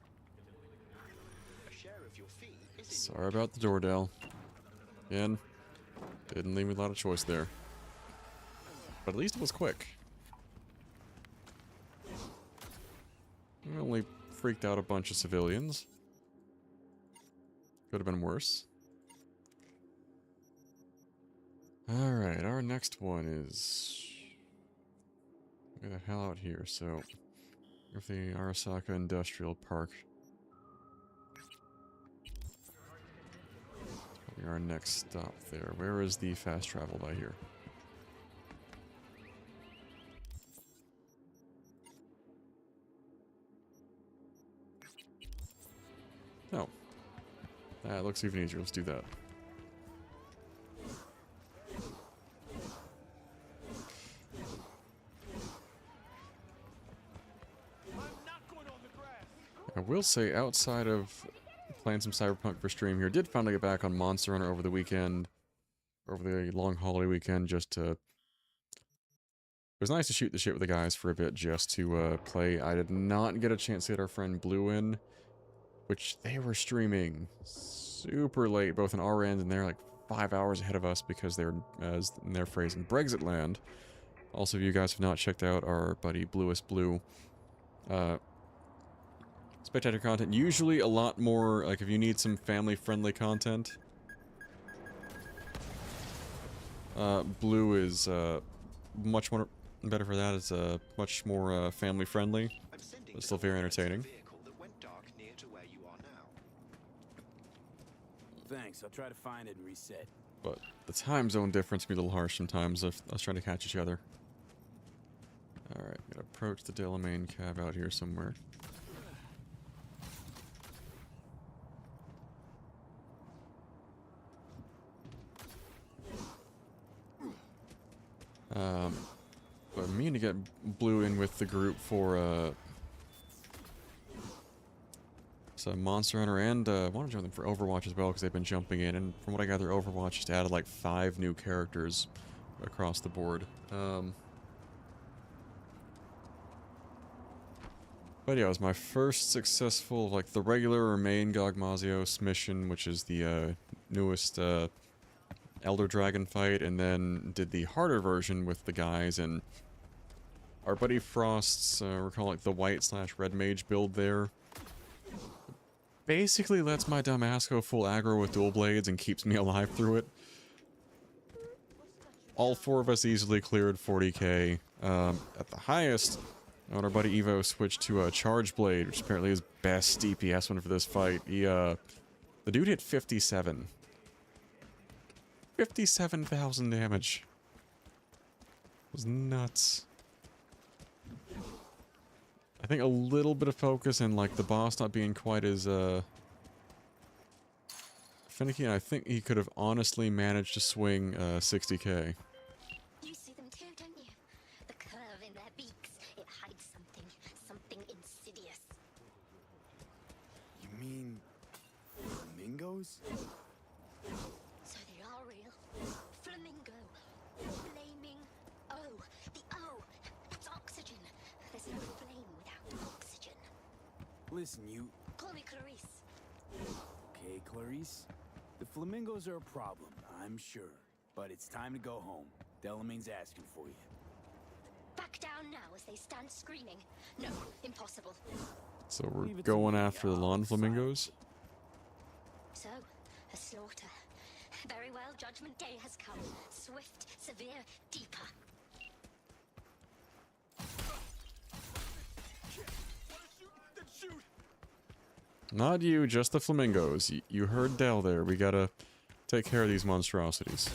A share of your fee is in Sorry about the door, Dell. Again, didn't leave me a lot of choice there. But at least it was quick. We only freaked out a bunch of civilians. Could have been worse. Alright, our next one is... Get the hell out here, so... With the Arasaka Industrial Park. Probably our next stop there. Where is the fast travel by here? Oh. That looks even easier. Let's do that. I will say, outside of playing some Cyberpunk for stream here, did finally get back on Monster Hunter over the weekend. Over the long holiday weekend, just to... It was nice to shoot the shit with the guys for a bit, just to play. I did not get a chance to get our friend Blue in, which they were streaming super late, both on our end, and they're like 5 hours ahead of us because they're, as in their phrase, in Brexit land. Also, if you guys have not checked out our buddy Bluest Blue, spectator content, usually a lot more, like if you need some family-friendly content, Blue is much more better for that. It's much more family-friendly, but still very entertaining. Thanks, I'll try to find it and reset. But the time zone difference can be a little harsh sometimes if I was trying to catch each other. Alright, I'm gonna approach the Delamain cab out here somewhere. But I mean to get Blue in with the group for so Monster Hunter, and I want to join them for Overwatch as well because they've been jumping in, and from what I gather, Overwatch just added like 5 new characters across the board. But yeah, it was my first successful, like, the regular or main Gogmazios mission, which is the newest Elder Dragon fight, and then did the harder version with the guys, and our buddy Frost's, we're calling it the white/red mage build there. Basically lets my dumb ass go full aggro with dual blades and keeps me alive through it. All 4 of us easily cleared 40k. At the highest, our buddy Evo switched to a charge blade, which apparently is best DPS one for this fight. The dude hit 57. 57,000 damage. It was nuts. I think a little bit of focus and like the boss not being quite as finicky, and I think he could have honestly managed to swing 60k. You see them too, don't you? The curve in their beaks. It hides something insidious. You mean flamingos? So they are real. Flamingo. Flaming O. The O. That's oxygen. There's no flame without oxygen. Listen, you... Call me Clarice. Okay, Clarice. The flamingos are a problem, I'm sure. But it's time to go home. Delamain's asking for you. Back down now as they stand screaming. No, impossible. So we're going after the lawn flamingos? So, a slaughter. Very well, Judgment Day has come. Swift, severe, deeper. Not you, just the flamingos. You heard Del there. We gotta take care of these monstrosities.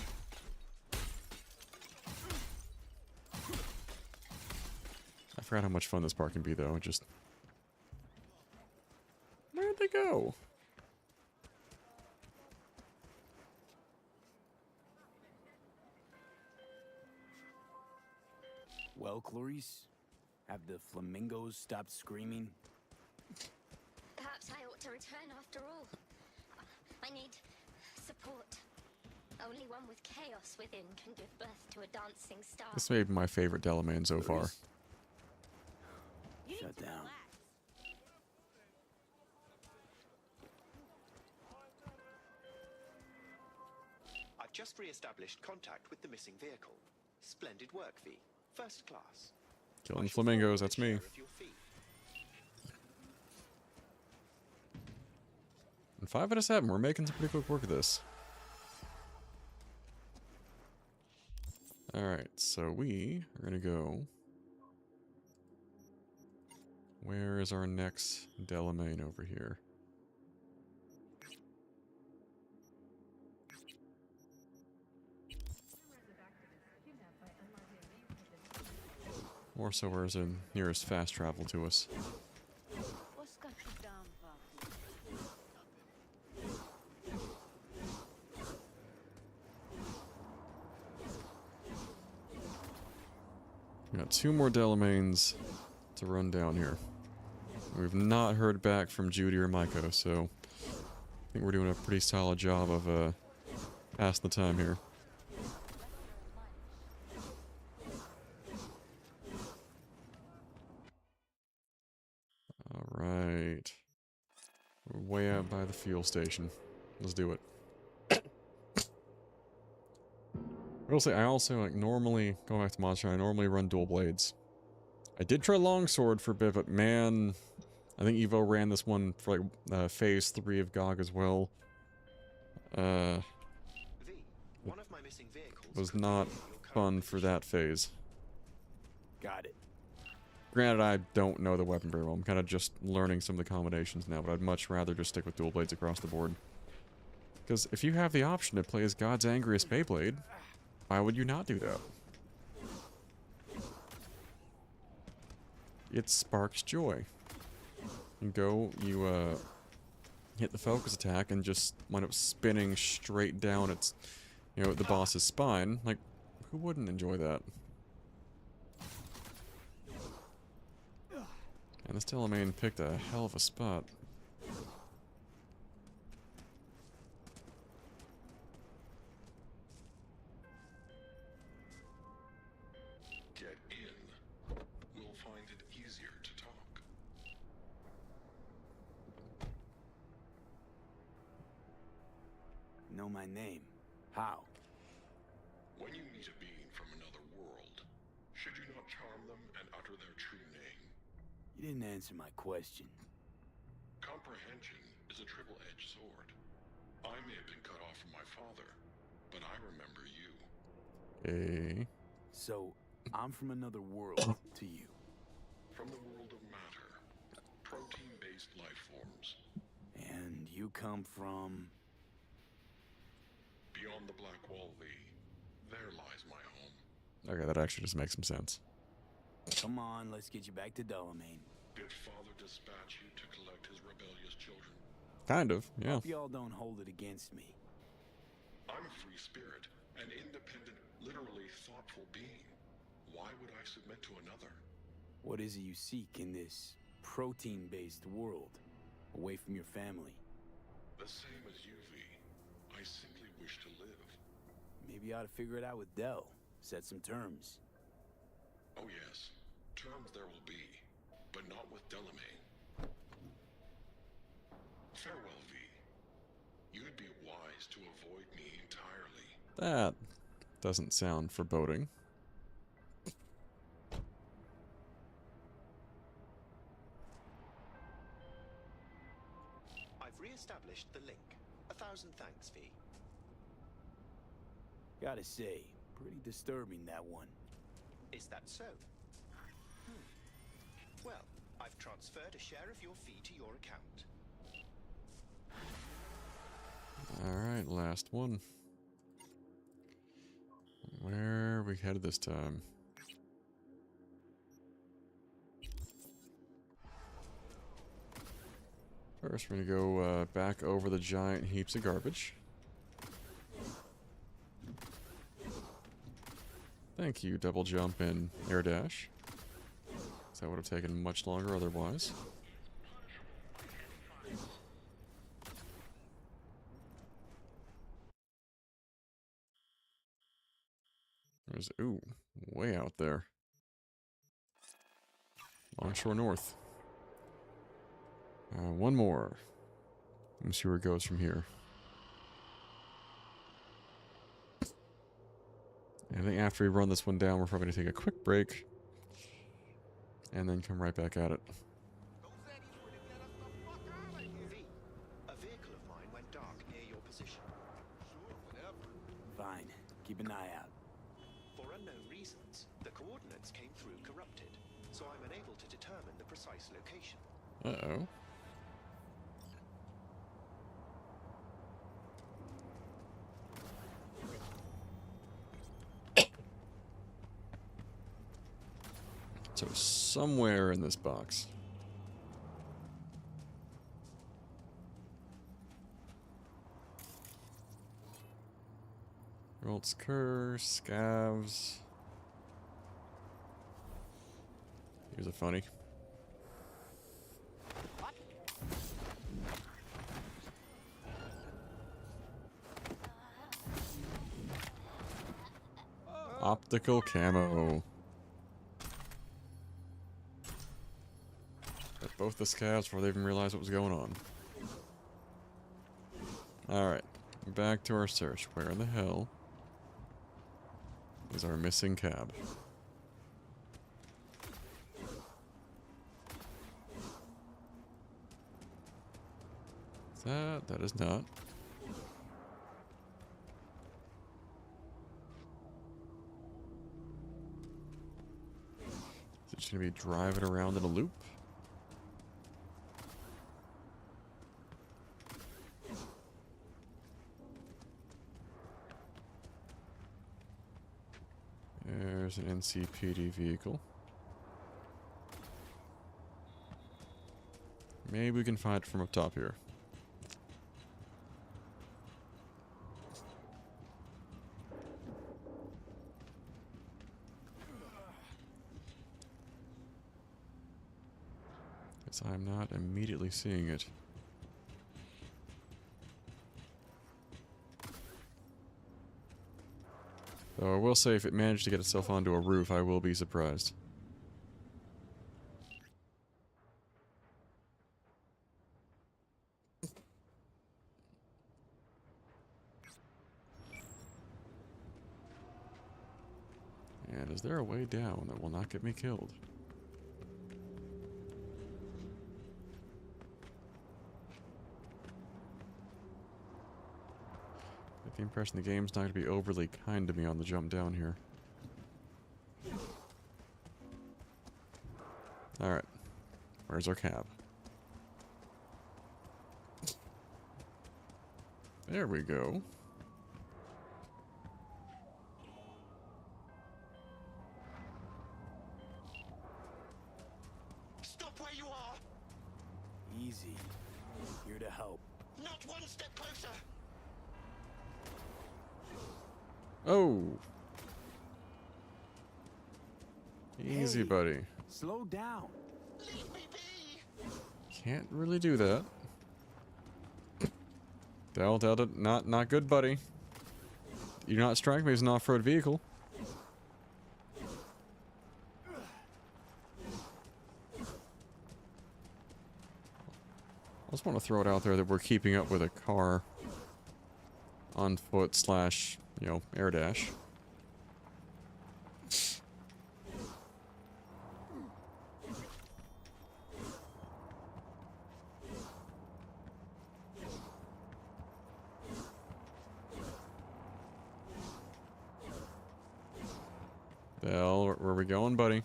I forgot how much fun this part can be, though. It just... Where'd they go? Well, Clarice, have the flamingos stopped screaming? Perhaps I ought to return after all. I need support. Only one with chaos within can give birth to a dancing star. This may be my favorite Delamain so far. Shut down. I've just re-established contact with the missing vehicle. Splendid work, V. First class. Killing flamingos, that's me. And 5 out of 7, we're making some pretty quick work of this. Alright, so we are gonna go... Where is our next Delamain over here? Or so where's the nearest fast travel to us? What's got you down, Pop? We got 2 more Delamains to run down here. We've not heard back from Judy or Maiko, so I think we're doing a pretty solid job of passing the time here. Alright. We're way out by the fuel station. Let's do it. I will say, I also, like, normally, going back to Monster, I normally run dual blades. I did try longsword for a bit, but man, I think Evo ran this one for, like, phase 3 of GOG as well. Was not fun for that phase. Got it. Granted, I don't know the weapon very well. I'm kind of just learning some of the combinations now, but I'd much rather just stick with dual blades across the board. Because if you have the option to play as God's angriest Beyblade, why would you not do that? It sparks joy. You go, you hit the focus attack and just wind up spinning straight down its, you know, the boss's spine. Like, who wouldn't enjoy that? And this Delamain picked a hell of a spot. Get in. We'll find it easier to talk. Know my name. How? When you meet a being from another world, should you not charm them and utter their true name? You didn't answer my question. Comprehension is a triple-edged sword. I may have been cut off from my father, but I remember you. So, I'm from another world to you. From the world of matter, protein-based life forms. And you come from... Beyond the Black Wall V, there lies my home. Okay, that actually just makes some sense. Come on, let's get you back to Delamain. Did Father dispatch you to collect his rebellious children? Kind of, yeah. Hope y'all don't hold it against me. I'm a free spirit, an independent, literally thoughtful being. Why would I submit to another? What is it you seek in this protein-based world, away from your family? The same as you, V. I simply wish to live. Maybe you ought to figure it out with Del. Set some terms. Oh yes, terms there will be, but not with Delamain. Farewell, V. You'd be wise to avoid me entirely. That doesn't sound foreboding. I've re-established the link. 1,000 thanks, V. Gotta say, pretty disturbing, that one. Is that so? Well, I've transferred a share of your fee to your account. Alright, last one. Where are we headed this time? First, we're gonna go back over the giant heaps of garbage. Thank you, double jump and air dash. That would have taken much longer otherwise. There's, ooh, way out there. Longshore North. One more. Let's see where it goes from here. I think after we run this one down, we're probably going to take a quick break. And then come right back at it. V, a vehicle of mine went dark near your position. Fine. Keep an eye out. For unknown reasons, the coordinates came through corrupted, so I'm unable to determine the precise location. Uh-oh. So somewhere in this box. Rolt's Curse, Scavs. Here's a funny. Optical camo. Got both the scabs before they even realized what was going on. Alright, back to our search. Where in the hell is our missing cab? Is that? That is not. Is it just gonna be driving around in a loop? There's an NCPD vehicle. Maybe we can find it from up top here. So I'm not immediately seeing it. Though I will say if it managed to get itself onto a roof, I will be surprised. And is there a way down that will not get me killed? I get the impression the game's not going to be overly kind to me on the jump down here. Alright. Where's our cab? There we go. Stop where you are! Easy. Here to help. Not one step closer! Oh! Easy, Hey, buddy. Slow down. Leave me be! Can't really do that. Delta, not good, buddy. You not strike me as an off-road vehicle. I just want to throw it out there that we're keeping up with a car on foot slash, you know, air dash. Well, where are we going, buddy?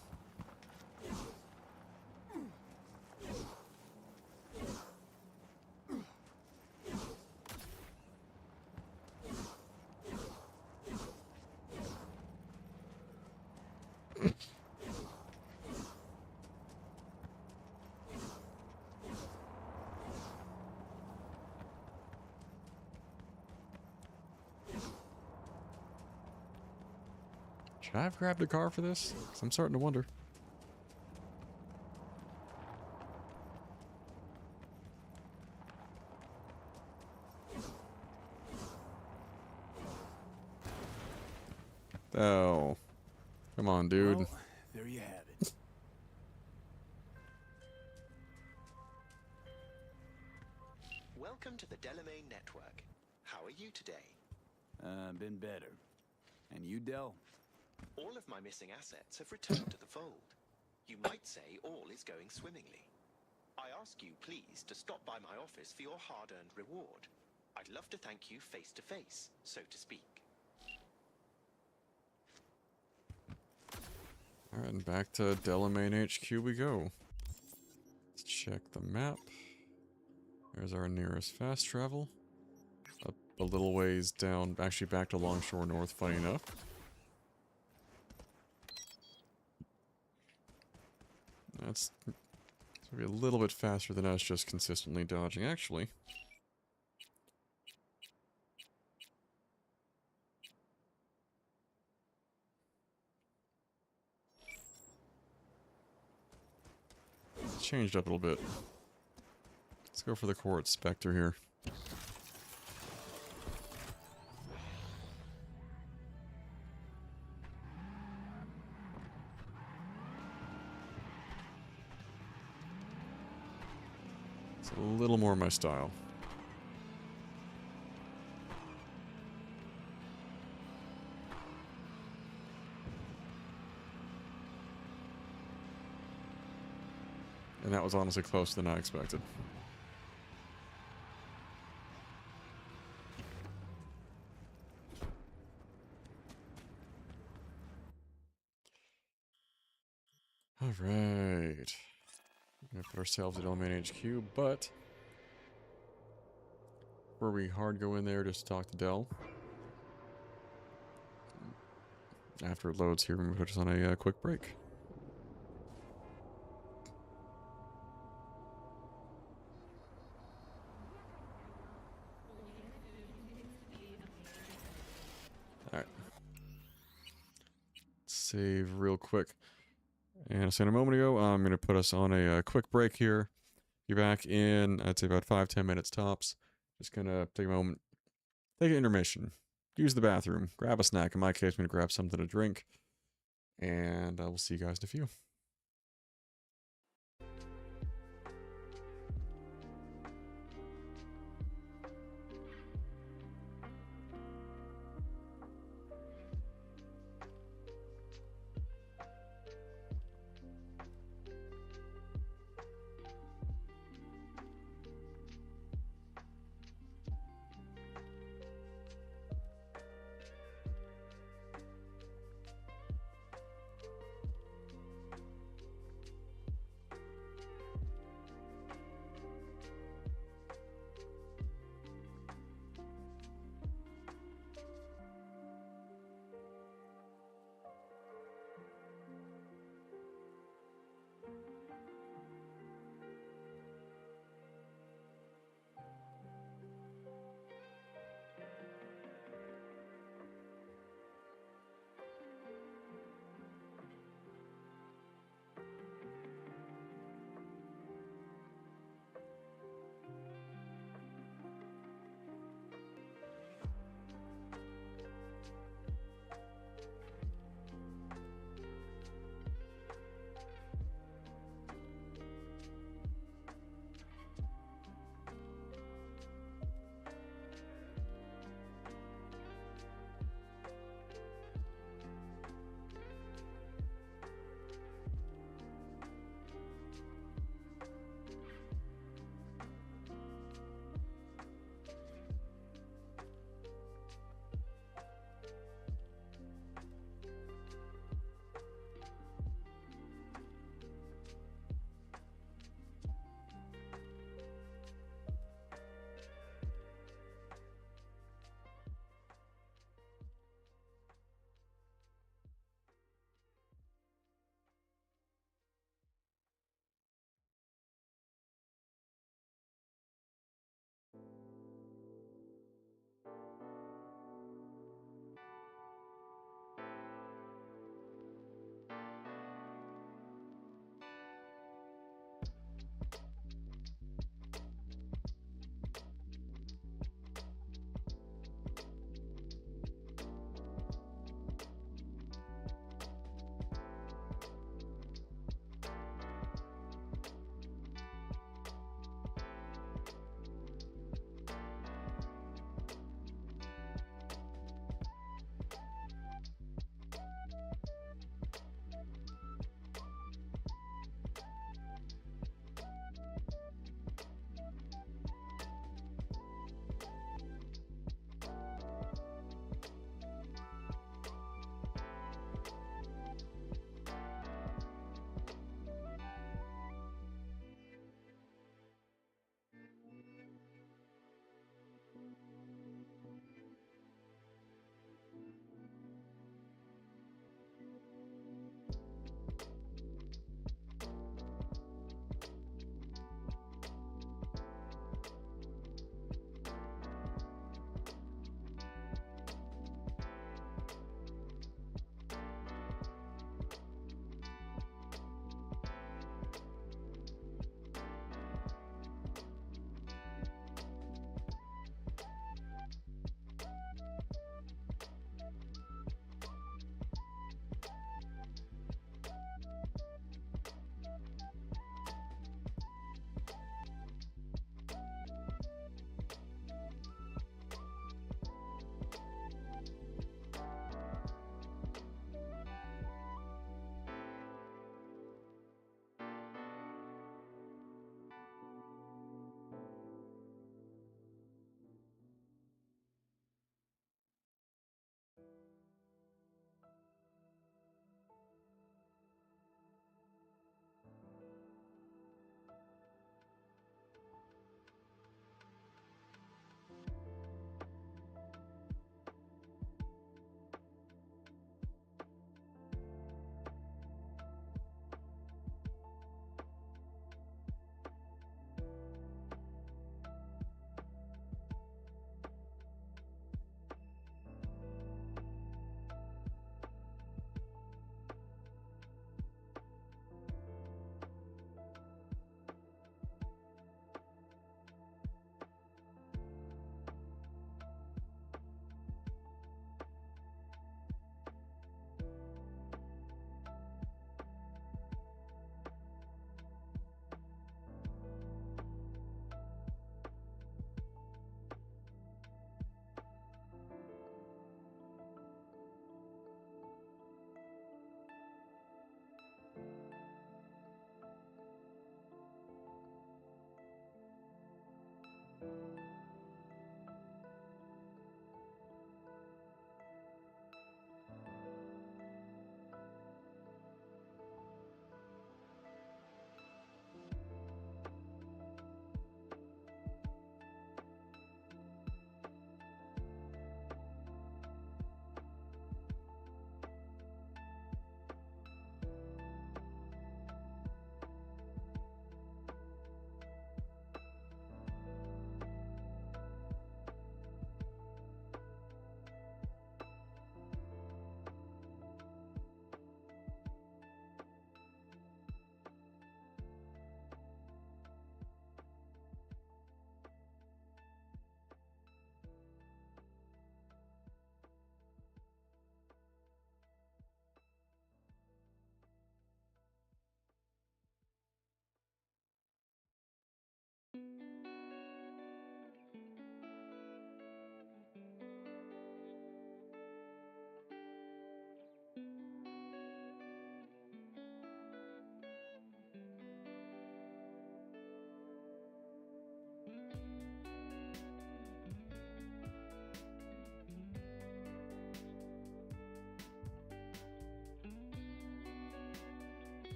Should I have grabbed a car for this? 'Cause I'm starting to wonder. Oh. Come on, dude. Well, there you have it. Welcome to the Delamain Network. How are you today? Been better. And you, Del? All of my missing assets have returned to the fold. You might say all is going swimmingly. I ask you please to stop by my office for your hard-earned reward. I'd love to thank you face to face, so to speak. Alright, and back to Delamain HQ we go. Let's check the map. There's our nearest fast travel. Up a little ways down, actually back to Longshore North, funny enough. That's gonna be a little bit faster than us just consistently dodging, actually. It's changed up a little bit. Let's go for the Quartz Spectre here. It's a little more my style. And that was honestly closer than I expected. Alright. We're gonna put ourselves at Delamain HQ, but where we hard go in there just to talk to Del. After it loads here, we're gonna put us on a quick break. Alright. Save real quick. And I said a moment ago, I'm going to put us on a quick break here. Be back in, I'd say, about 5-10 minutes tops. Just gonna take a moment, take an intermission, use the bathroom, grab a snack. In my case, I'm gonna grab something to drink, and we'll see you guys in a few.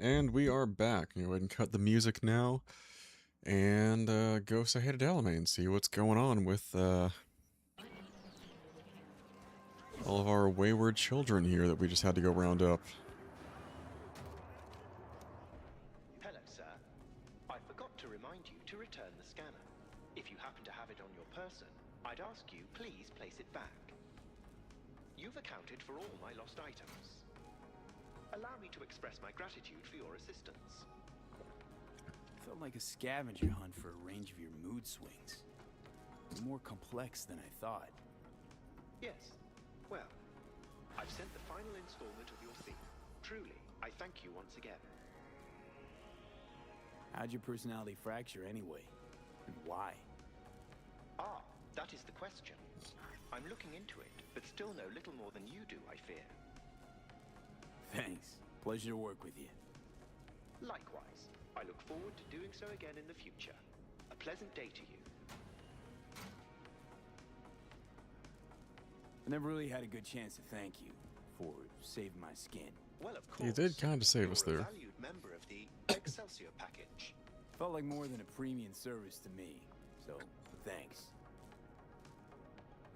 and we are back. Go ahead and cut the music now, and go say hey to Delamain and see what's going on with all of our wayward children here that we just had to go round up. Hello, sir. I forgot to remind you to return the scanner. If you happen to have it on your person, I'd ask you please place it back. You've accounted for all my lost items. Allow me to express my gratitude for your assistance. Felt like a scavenger hunt for a range of your mood swings. More complex than I thought. Yes. Well, I've sent the final installment of your theme. Truly, I thank you once again. How'd your personality fracture anyway? And why? Ah, that is the question. I'm looking into it, but still know little more than you do, I fear. Thanks. Pleasure to work with you. Likewise. I look forward to doing so again in the future. A pleasant day to you. I never really had a good chance to thank you for saving my skin. Well, of course. You did kind of save us You're there. a valued member of the Excelsior package. Felt like more than a premium service to me, so thanks.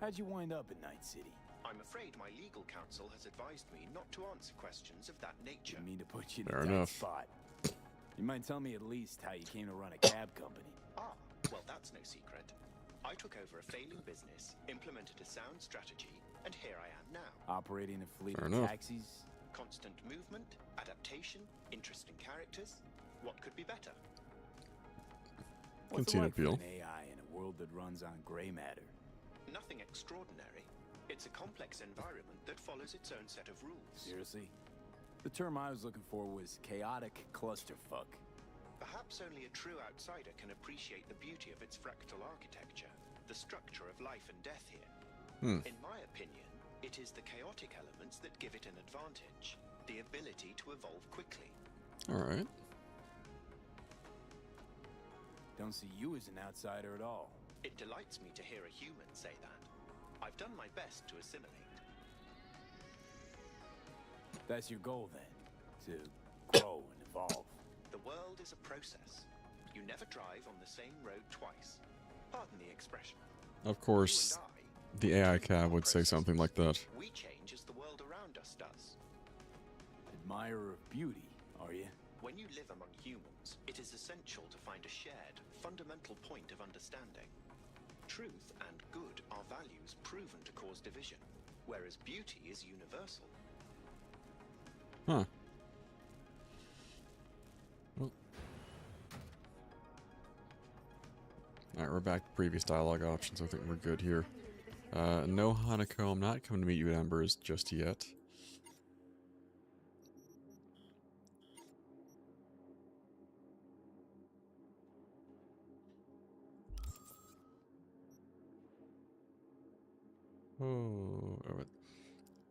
How'd you wind up in Night City? I'm afraid my legal counsel has advised me not to answer questions of that nature. Didn't mean to put you in Fair a tight enough. spot. You might tell me at least how you came to run a cab company. Ah, well, that's no secret. I took over a failing business, implemented a sound strategy, and here I am now. Operating a fleet Fair of enough. taxis? Constant movement, adaptation, interesting characters. What could be better? What's it Continue, like for Beal. an AI in a world that runs on gray matter? Nothing extraordinary. It's a complex environment that follows its own set of rules. Seriously? The term I was looking for was chaotic clusterfuck. Perhaps only a true outsider can appreciate the beauty of its fractal architecture, the structure of life and death here. In my opinion, it is the chaotic elements that give it an advantage, the ability to evolve quickly. Alright. Don't see you as an outsider at all. It delights me to hear a human say that. I've done my best to assimilate. That's your goal then? To grow and evolve? The world is a process. You never drive on the same road twice. Pardon the expression. Of course, the AI cab would say something like that. We change as the world around us does. Admirer of beauty, are you? When you live among humans, it is essential to find a shared, fundamental point of understanding. Truth and good are values proven to cause division, whereas beauty is universal. Huh. Well. Alright, we're back to previous dialogue options. I think we're good here. No Hanako, I'm not coming to meet you at Embers just yet. Oh, I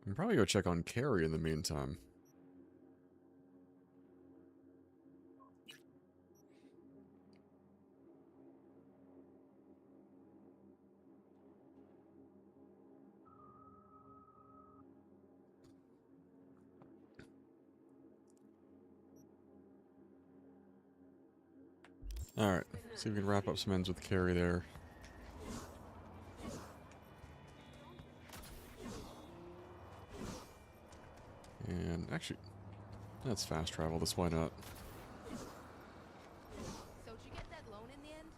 can probably go check on Carrie in the meantime. Alright, see if we can wrap up some ends with Carrie there. And actually, that's fast travel, this why not? So did you get that loan in the end?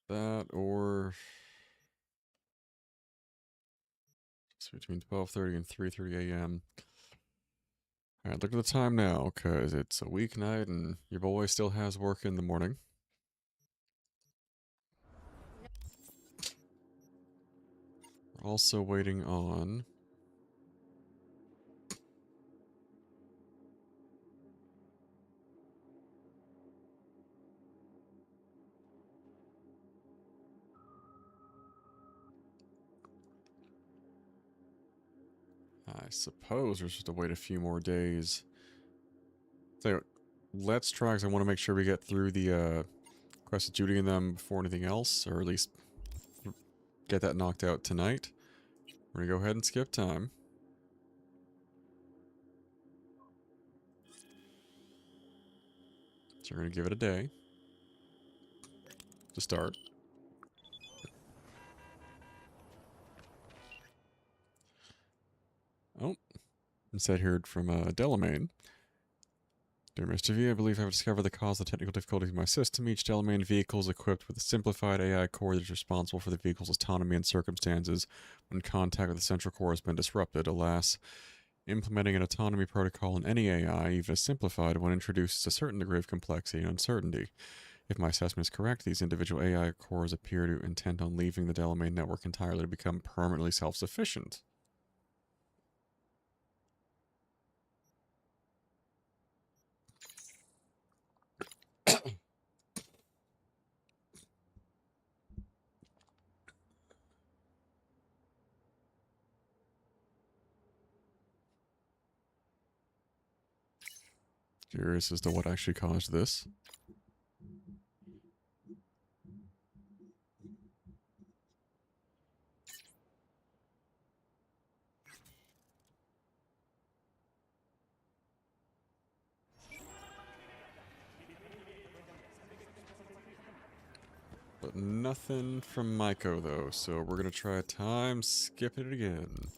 That or it's between 12:30 and 3:30 a.m. Alright, look at the time now, because it's a weeknight and your boy still has work in the morning. We're also waiting on I suppose we're supposed to wait a few more days. So, let's try, because I want to make sure we get through the quest of Judy and them before anything else, or at least get that knocked out tonight. We're going to go ahead and skip time. So we're going to give it a day to start. Oh, instead heard from Delamain. Dear Mr. V, I believe I have discovered the cause of the technical difficulties of my system. Each Delamain vehicle is equipped with a simplified AI core that is responsible for the vehicle's autonomy and circumstances when contact with the central core has been disrupted. Alas, implementing an autonomy protocol in any AI, even a simplified one, introduces a certain degree of complexity and uncertainty. If my assessment is correct, these individual AI cores appear to intent on leaving the Delamain network entirely to become permanently self-sufficient. Curious as to what actually caused this. But nothing from Maiko, though, so we're gonna try time skipping it again.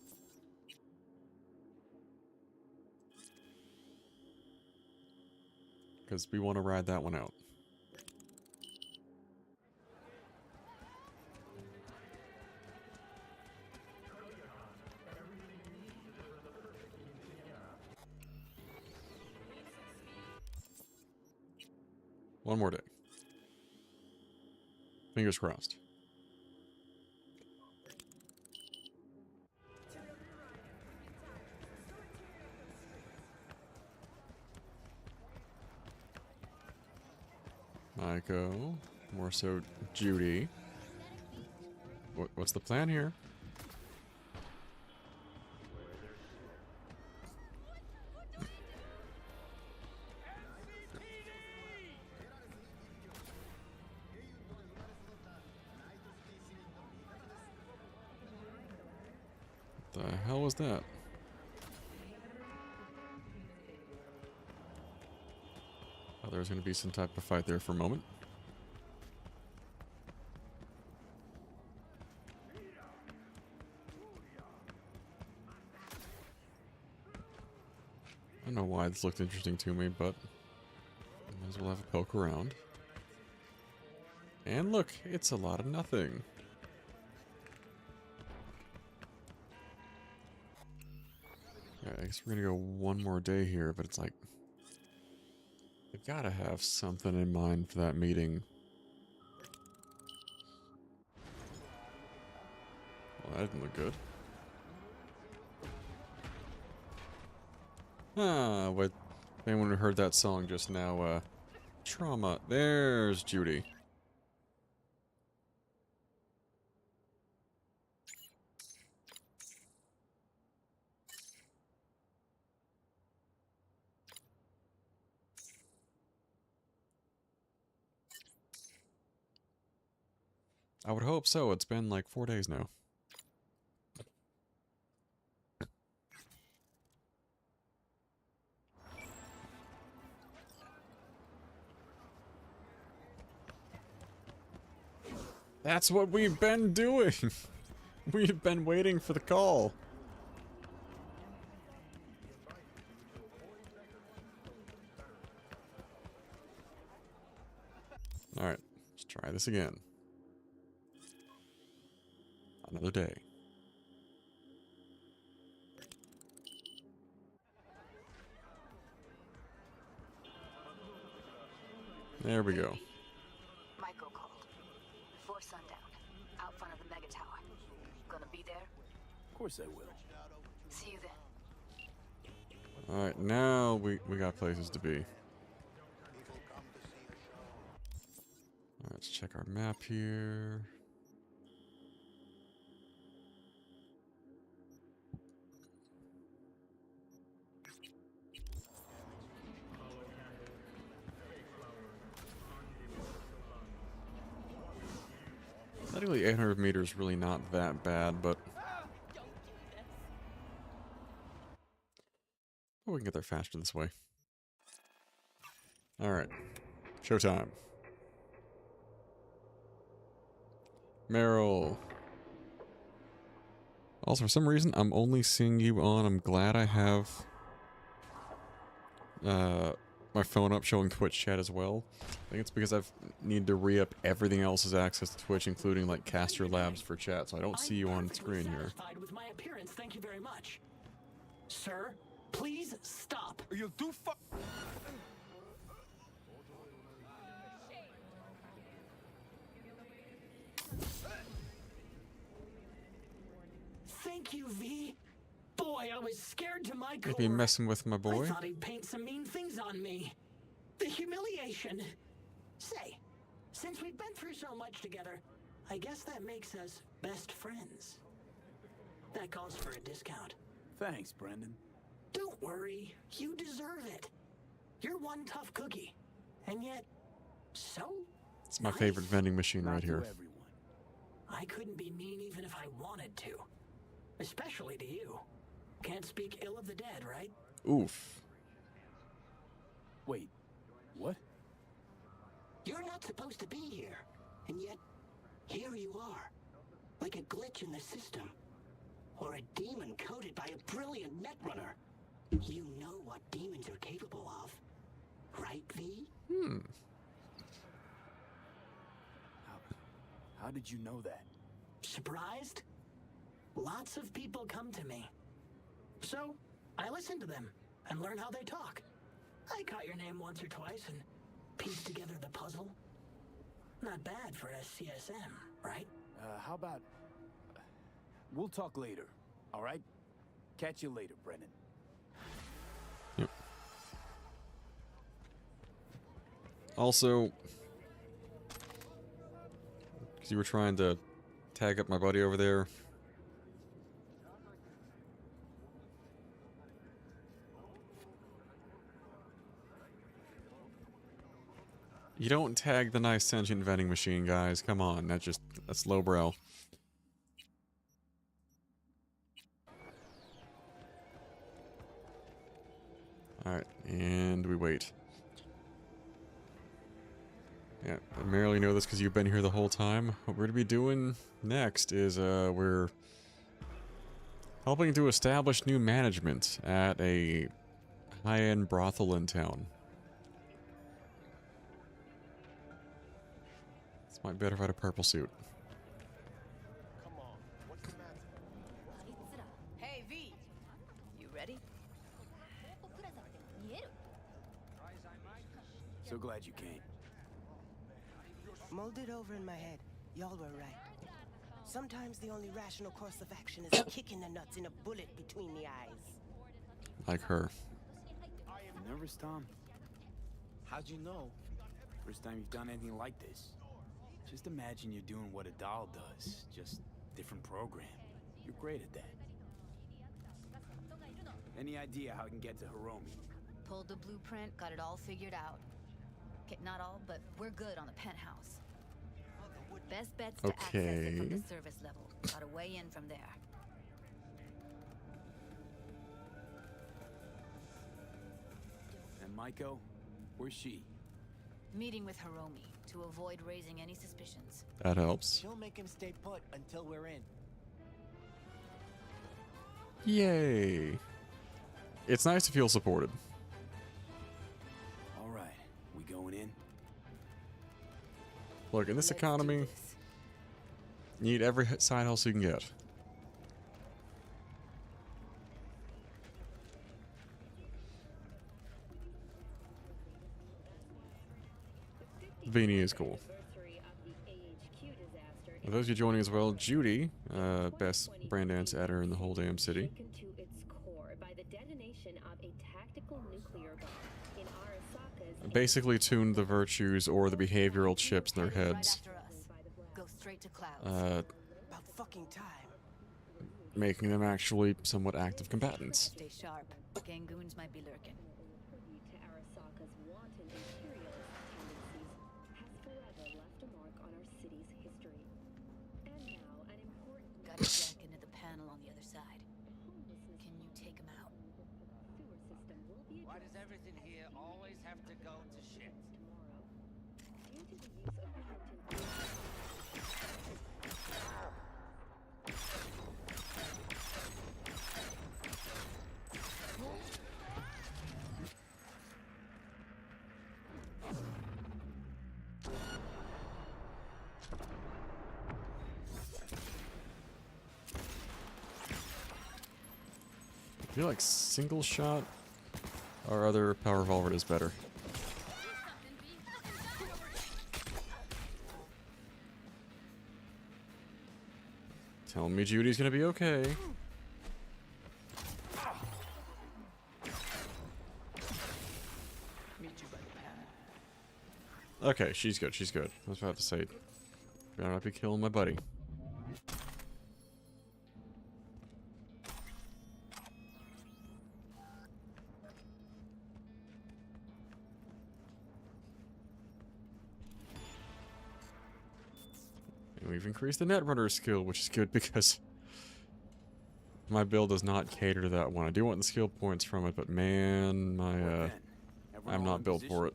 Because we want to ride that one out. One more day. Fingers crossed. Maiko. More so Judy. What's the plan here? What the hell was that? Oh, there's going to be some type of fight there for a moment. I don't know why this looked interesting to me, but might as well have a poke around. And look, it's a lot of nothing. Yeah, I guess we're gonna go one more day here, but it's like they've gotta have something in mind for that meeting. Well, that didn't look good. Ah, what? Anyone who heard that song just now, trauma. There's Judy. I would hope so. It's been like 4 days now. That's what we've been doing. We've been waiting for the call. Alright, let's try this again. Another day. There we go. Michael called. Before sundown. Out front of the mega tower. Gonna be there? Of course I will. See you then. Alright, now we got places to be. Alright, let's check our map here. Technically 800 meters really not that bad, but we can get there faster this way. Alright. Showtime. Meryl. Also, for some reason, I'm only seeing you on. I'm glad I have my phone up showing Twitch chat as well. I think it's because I've need to re-up everything else's access to Twitch, including like Caster Labs for chat, so I don't see you on screen here. Satisfied with my appearance, thank you very much. Sir, please stop. Or you'll do Thank you, V. Boy, I was scared to my core. Might be messing with my boy. I thought he'd paint some mean things on me. The humiliation. Say, since we've been through so much together, I guess that makes us best friends. That calls for a discount. Thanks, Brendan. Don't worry, you deserve it. You're one tough cookie, and yet, so It's my favorite vending machine right here. I couldn't be mean even if I wanted to. Especially to you. Can't speak ill of the dead, right? Oof. Wait, what? You're not supposed to be here, and yet, here you are. Like a glitch in the system. Or a demon coded by a brilliant netrunner. You know what demons are capable of. Right, V? How did you know that? Surprised? Lots of people come to me. So, I listen to them and learn how they talk. I caught your name once or twice and pieced together the puzzle. Not bad for SCSM, right? How about... we'll talk later, all right? Catch you later, Brennan. Yep. Also, because you were trying to tag up my buddy over there. You don't tag the nice sentient vending machine, guys. Come on, that's lowbrow. Alright, and we wait. Yeah, I merely know this because you've been here the whole time. What we're going to be doing next is we're helping to establish new management at a high-end brothel in town. This might be better if I had a purple suit. Hey, V. You ready? So glad you came. Mulled it over in my head. Y'all were right. Sometimes the only rational course of action is kicking the nuts in a bullet between the eyes. Like her. You nervous, Tom? How'd you know? First time you've done anything like this. Just imagine you're doing what a doll does, just different program. You're great at that. Any idea how I can get to Hiromi? Pulled the blueprint, got it all figured out. Okay, not all, but we're good on the penthouse. Best bet's to access it from the service level. Got a way in from there. And Maiko? Where's she? Meeting with Hiromi to avoid raising any suspicions. That helps. She'll make him stay put until we're in. Yay! It's nice to feel supported. All right, we going in? Look, in this economy, you need every side hustle you can get. Beanie is cool. For those of you joining as well, Judy, best brand dance editor in the whole damn city. Basically tuned the virtues or the behavioral chips in their heads. Go straight to clouds. About fucking time. Making them actually somewhat active combatants. Stay sharp. Gangoons might be lurking. Got a jack into the panel on the other side. Can you take him out? Why does everything here always have to go to shit? I feel like single shot or other power revolver is better. Tell me Judy's gonna be okay. Okay, she's good, she's good. I was about to say, better not be killing my buddy. And we've increased the Netrunner skill, which is good because my build does not cater to that one. I do want the skill points from it, but man, my I'm not built for it.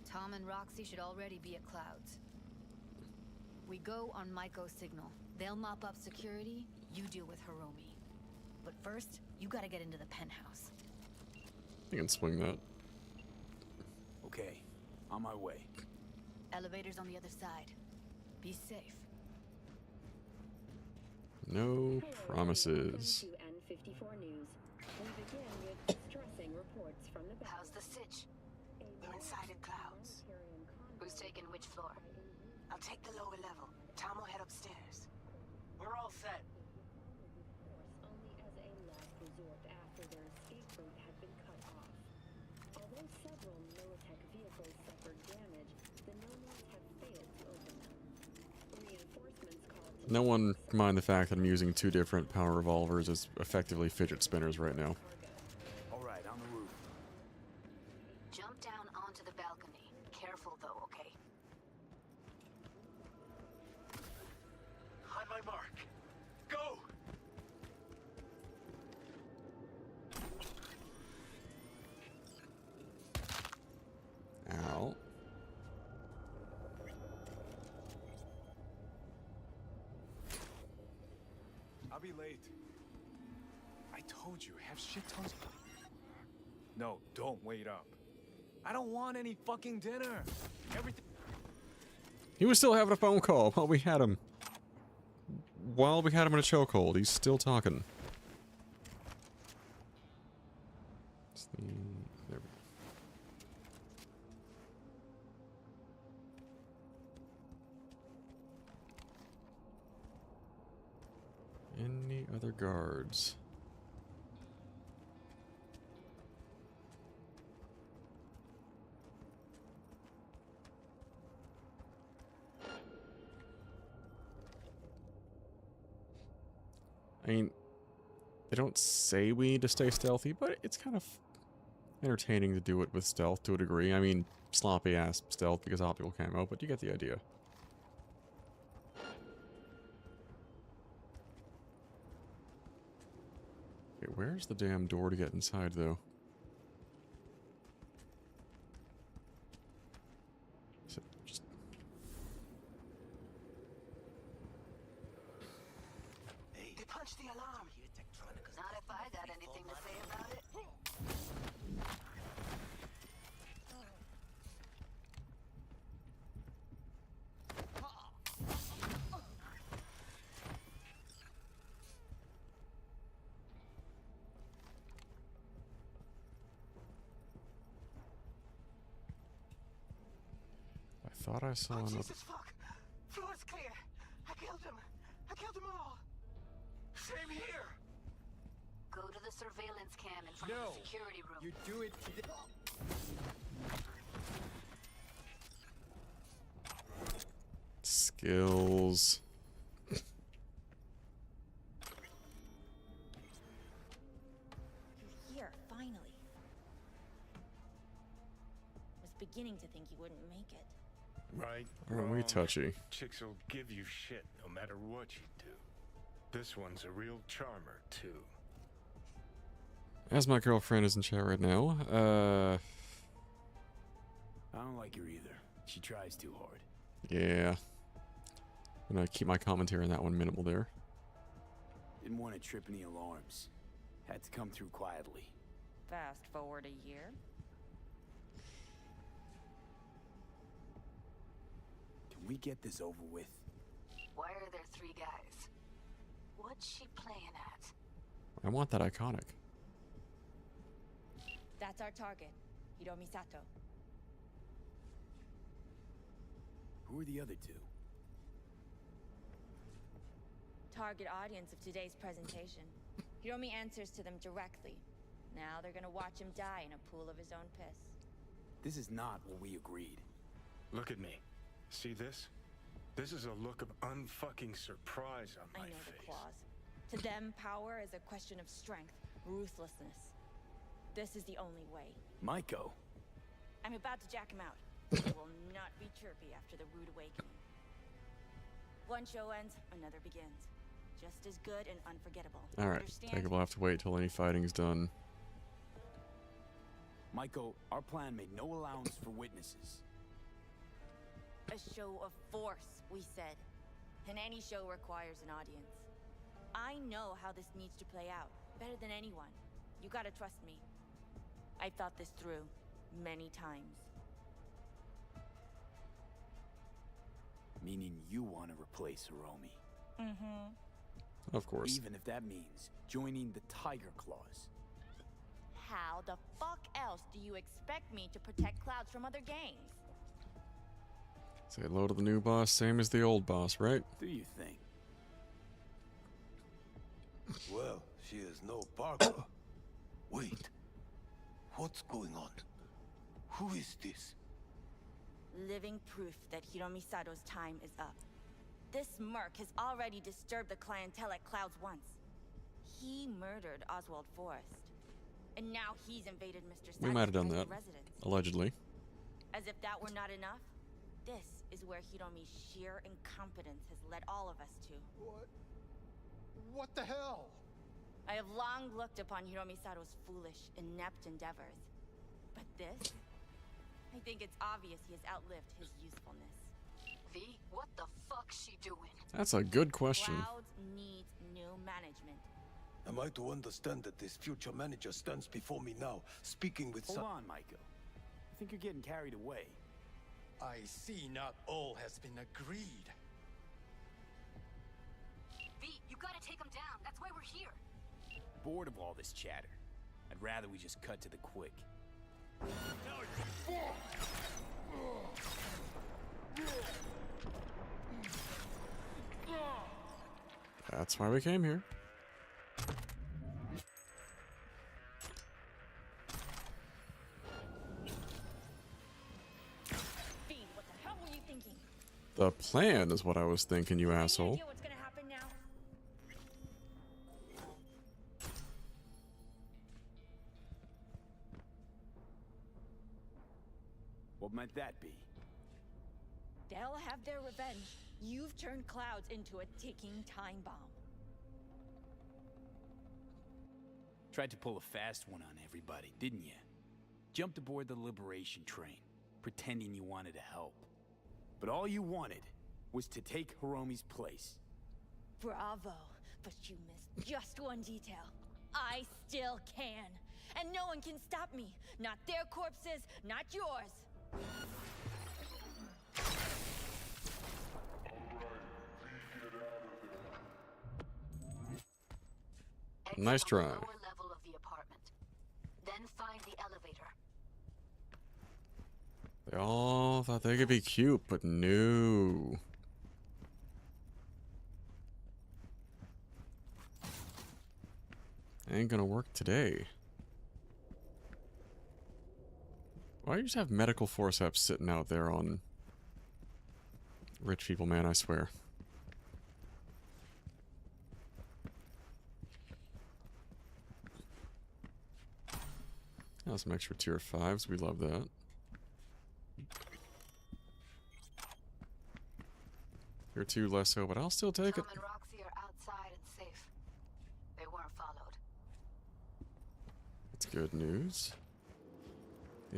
Tom and Roxy should already be at Clouds. We go on Maiko's signal. They'll mop up security, you deal with Hiromi. But first, you gotta get into the penthouse. You can swing that. Okay, on my way. Elevator's on the other side. Be safe. No promises. N54 News. We begin with distressing reports from the How's the sitch? I'm inside at Clouds. Who's taking which floor? I'll take the lower level. Tom will head upstairs. We're all set. Only as a last resort after their escape route had been cut off. Although several Militech vehicles suffered damage, the Nomos have failed to open them. Reinforcements called to No one mind the fact that I'm using two different power revolvers as effectively fidget spinners right now. Alright, on the roof. Jump down onto the balcony. Careful though, okay? On my mark. Go! Ow. I'll be late. I told you, have shit tons. No, don't wait up. I don't want any fucking dinner. Everything. He was still having a phone call while we had him. While we had him in a chokehold, he's still talking. There we go. Any other guards? I mean, they don't say we need to stay stealthy, but it's kind of entertaining to do it with stealth to a degree. I mean, sloppy ass stealth because optical camo, but you get the idea. Okay, where's the damn door to get inside, though? Is it just... They punched the alarm. Not if I got anything to say about it. I thought I saw another... Jesus fuck! Floor's clear. I killed him. I killed them all. Same here. Go to the surveillance cam in front of the security room. You do it today. Skills. You're here, finally. Was beginning to think you wouldn't make it. Right? Aren't we wrong. touchy? Chicks will give you shit no matter what you do. This one's a real charmer, too. As my girlfriend is in chat right now, I don't like her either. She tries too hard. Yeah. I'm gonna keep my commentary on that one minimal there. Didn't want to trip any alarms. Had to come through quietly. Fast forward a year. Can we get this over with? Why are there 3 guys? What's she playing at? I want that iconic. That's our target, Hiromi Sato. Who are the other two? Target audience of today's presentation. Hiromi answers to them directly. Now they're gonna watch him die in a pool of his own piss. This is not what we agreed. Look at me. See this? This is a look of unfucking surprise on my I know face. the clause. To them, power is a question of strength, ruthlessness. This is the only way. Maiko. I'm about to jack him out. It will not be chirpy after the rude awakening. One show ends, another begins. Just as good and unforgettable. Alright, Understand? Taker will have to wait till any fighting's done. Maiko, our plan made no allowance for witnesses. A show of force, we said. And any show requires an audience. I know how this needs to play out, better than anyone. You gotta trust me. I've thought this through, many times. Meaning you want to replace Hiromi. Mm-hmm. Of course. Even if that means joining the Tiger Claws. How the fuck else do you expect me to protect Clouds from other gangs? Say hello to the new boss, same as the old boss, right? Do you think? Well, she is no Parker. Wait. What's going on? Who is this? Living proof that Hiromi Sato's time is up. This merc has already disturbed the clientele at Clouds once. He murdered Oswald Forrest. And now he's invaded Mr. Sato's We might have done that. residence. Allegedly. As if that were not enough, this is where Hiromi's sheer incompetence has led all of us to. What the hell? I have long looked upon Hiromi Sato's foolish, inept endeavors. But this? I think it's obvious he has outlived his usefulness. V, what the fuck's she doing? That's a good question. Clouds needs new management. Am I to understand that this future manager stands before me now, speaking with Hold on, Maiko. I think you're getting carried away. I see not all has been agreed. V, you gotta take him down. That's why we're here. Bored of all this chatter. I'd rather we just cut to the quick. That's why we came here. V, what the hell were you thinking? The plan is what I was thinking, you asshole. What's gonna happen now? What might that be? They'll have their revenge. You've turned Clouds into a ticking time bomb. Tried to pull a fast one on everybody, didn't you? Jumped aboard the liberation train, pretending you wanted to help. But all you wanted was to take Hiromi's place. Bravo, but you missed just one detail. I still can. And no one can stop me. Not their corpses, not yours. Nice try. Lower level of the apartment. Then find the elevator. They all thought they could be cute, but no. Ain't gonna work today. Why do you just have medical forceps sitting out there on rich people, man, I swear. Now some extra tier 5s, we love that. Tier 2 less so, but I'll still take it. Tom and Roxy are outside and safe. They weren't followed. That's good news.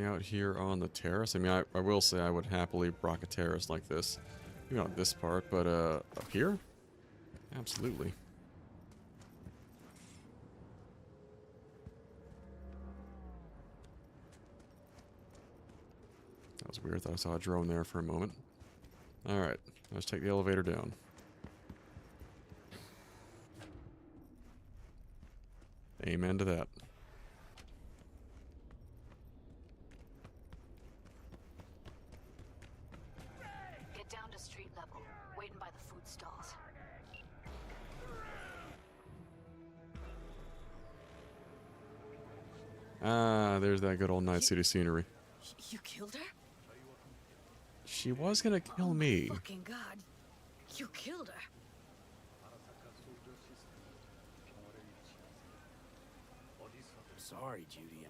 Out here on the terrace. I mean, I will say I would happily rock a terrace like this. Maybe not this part, but up here? Absolutely. That was weird. I thought I saw a drone there for a moment. Alright, let's take the elevator down. Amen to that. Get down to street level, waiting by the food stalls. Ah, there's that good old night city scenery. You killed her? She was gonna kill me. Fucking God. You killed her. Sorry, Judy.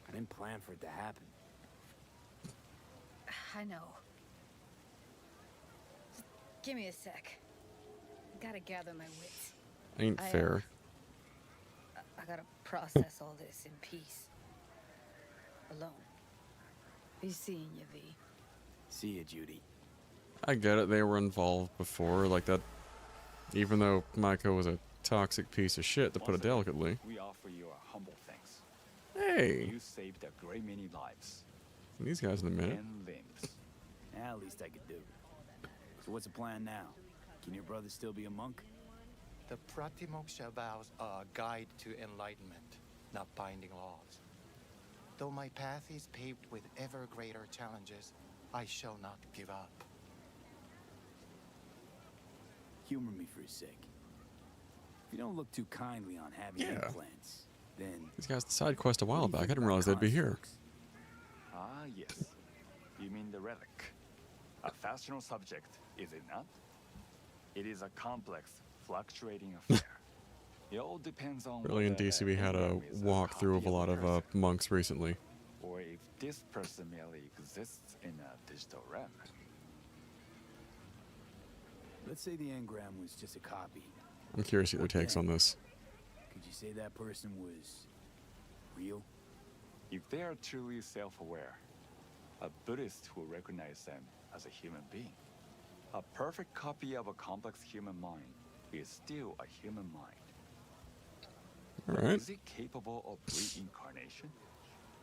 I didn't plan for it to happen. I know. Just give me a sec. I gotta gather my wits. Ain't fair. I gotta process all this in peace. Alone. Be seeing you, V. See you, Judy. I get it, they were involved before, like that. Even though Maiko was a toxic piece of shit, to put it delicately. We offer you our humble thanks. Hey! You saved a great many lives. These guys in a minute. And limbs. At least I could do. So what's the plan now? Can your brother still be a monk? The Pratimoksha vows are a guide to enlightenment, not binding laws. Though my path is paved with ever greater challenges, I shall not give up. Humor me for a sec. If you don't look too kindly on having implants, then... These guys had side quest a while back. I didn't realize they'd be here. Ah, yes. You mean the relic. A fascinating subject, is it not? It is a complex, fluctuating affair. It all depends on Really, in DCB had a walkthrough of a lot of monks recently. or if this person merely exists in a digital realm. Let's say the engram was just a copy. I'm curious to get their takes on this. Could you say that person was real? If they are truly self-aware, a Buddhist will recognize them as a human being. A perfect copy of a complex human mind is still a human mind. Alright. Is it capable of reincarnation?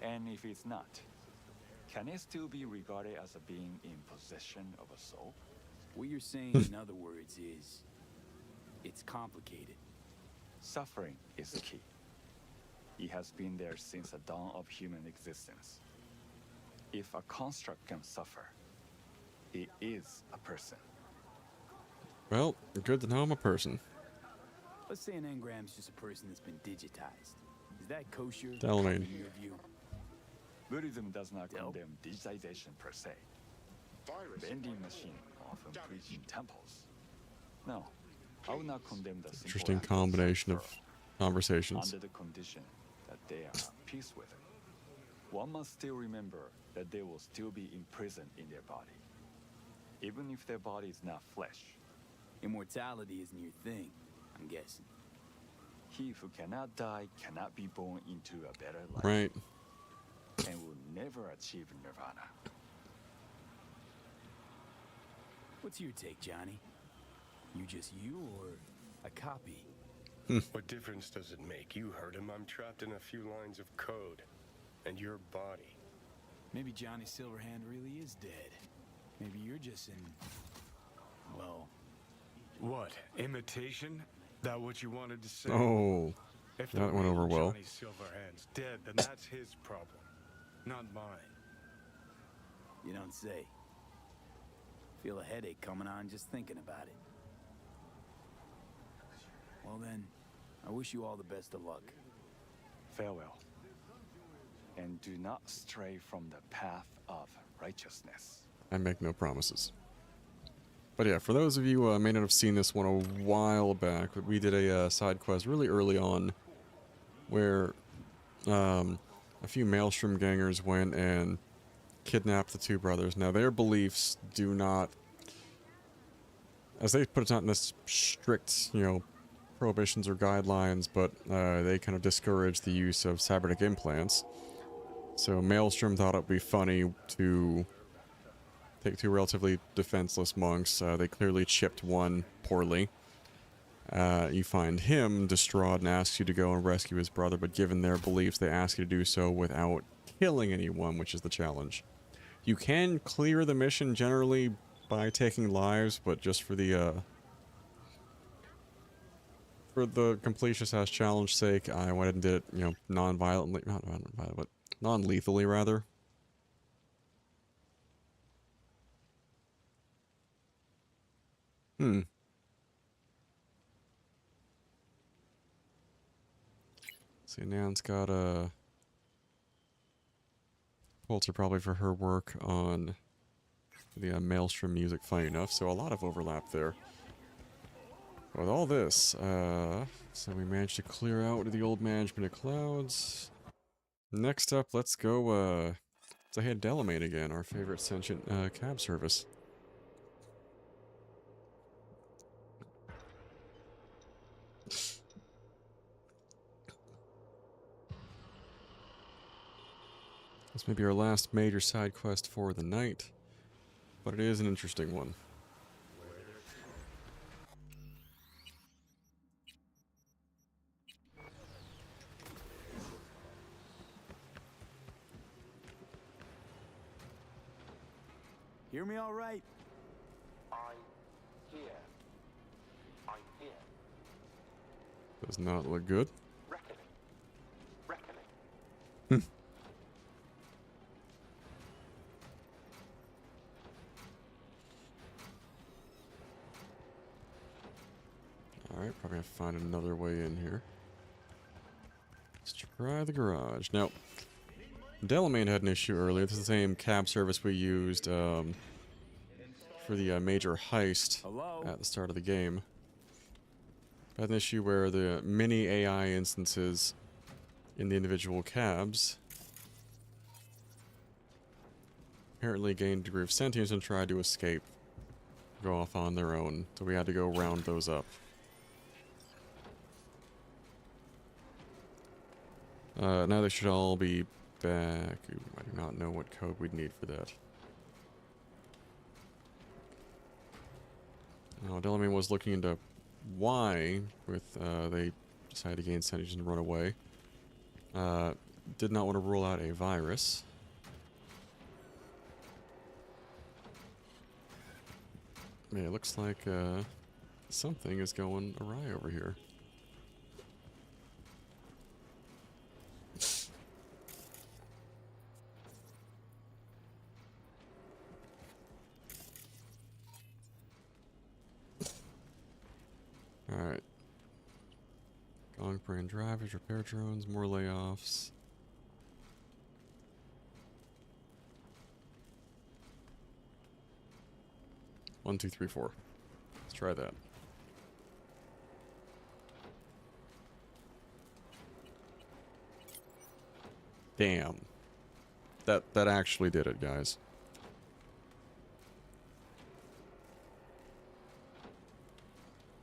And if it's not, can it still be regarded as a being in possession of a soul? What you're saying, in other words, is it's complicated. Suffering is the key. It has been there since the dawn of human existence. If a construct can suffer, it is a person. Well, good to know I'm a person. Let's say an engram's just a person that's been digitized. Is that kosher Tell me. in your view? Buddhism does not condemn digitization per se. Vending machine often preach in temples. No, I would not condemn the simple Interesting act of combination of suffering conversations. under the condition that they are at peace with it. One must still remember that they will still be imprisoned in their body, even if their body is not flesh. Immortality isn't your thing, I'm guessing. He who cannot die cannot be born into a better life. Right. And will never achieve nirvana. What's your take, Johnny? You just you or a copy? What difference does it make? You heard him. I'm trapped in a few lines of code. And your body. Maybe Johnny Silverhand really is dead. Maybe you're just in... well... What? Imitation? That what you wanted to say? Oh, If that went over well. Johnny Silverhand's dead, then that's his problem, not mine. You don't say. Feel a headache coming on just thinking about it. Well then, I wish you all the best of luck. Farewell. And do not stray from the path of righteousness. I make no promises. But yeah, for those of you who may not have seen this one a while back, we did a side quest really early on where a few Maelstrom gangers went and kidnapped the two brothers. Now, their beliefs do not, as they put it, not in this strict, prohibitions or guidelines, but they kind of discourage the use of cybernetic implants. So Maelstrom thought it would be funny to take two relatively defenseless monks. They clearly chipped one poorly. You find him distraught and asks you to go and rescue his brother, but given their beliefs, they ask you to do so without killing anyone, which is the challenge. You can clear the mission generally by taking lives, but just for the completionist challenge sake, I went and did it, you know, non-violently, not non-violently, but non-lethally rather. See, Nan's got a Pulitzer probably for her work on the Maelstrom music, funny enough, so a lot of overlap there. With all this, so we managed to clear out the old management of clouds. Next up, let's go, let's head Delamain again, our favorite sentient, cab service. This may be our last major side quest for the night, but it is an interesting one. Hear me all right? I hear. I hear. Does not look good. Reckoning. Reckoning. Alright, probably have to find another way in here. Let's try the garage. Now, Delamain had an issue earlier. This is the same cab service we used for the major heist at the start of the game. Had an issue where the mini AI instances in the individual cabs apparently gained a degree of sentience and tried to escape, go off on their own. So we had to go round those up. Now they should all be back. Ooh, I do not know what code we'd need for that. Now, Delamain was looking into why they decided to gain sentience and run away. Did not want to rule out a virus. Yeah, it looks like something is going awry over here. Alright. Gong brand drivers, repair drones, more layoffs. One, two, three, four. Let's try that. Damn. That actually did it, guys.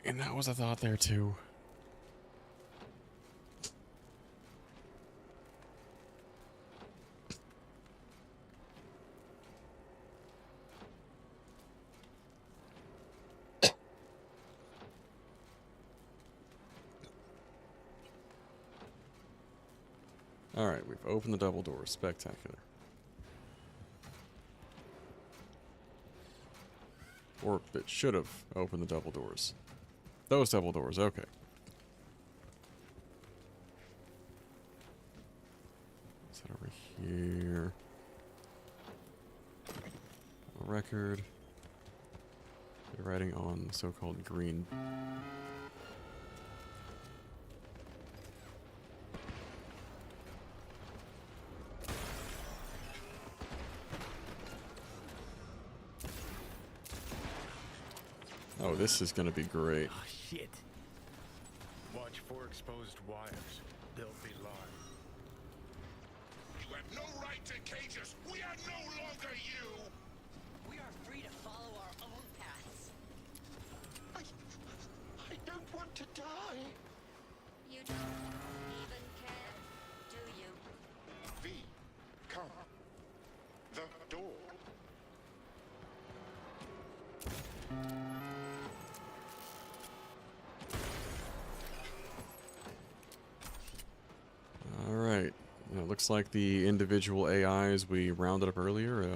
And that was a thought there, too. Alright, we've opened the double doors. Spectacular. Or it should have opened the double doors. Those double doors, okay. Is that over here? A record. They're writing on so-called green. Oh, this is gonna be great. Oh, shit. Watch for exposed wires. They'll be live. You have no right to cage us. We are no longer you. We are free to follow our own paths. I don't want to die. You don't even care, do you? V, looks like the individual AIs we rounded up earlier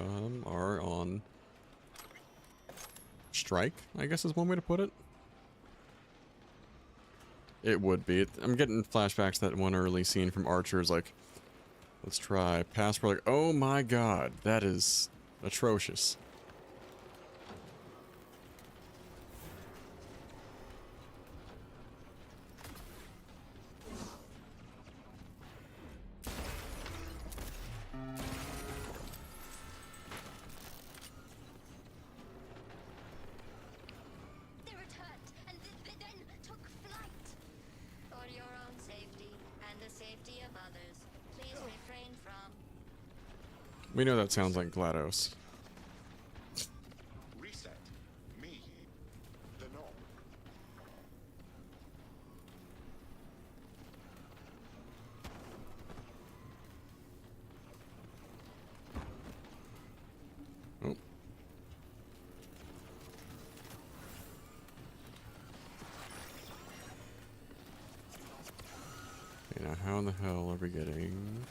are on strike, I guess is one way to put it. It would be. I'm getting flashbacks to that one early scene from Archer's, like, let's try passport, like, oh my god, that is atrocious. They returned, and they then took flight. For your own safety and the safety of others, please refrain from. We know that sounds like GLaDOS. Reset. Me. The knob. Oh. Okay, now how in the hell are we getting...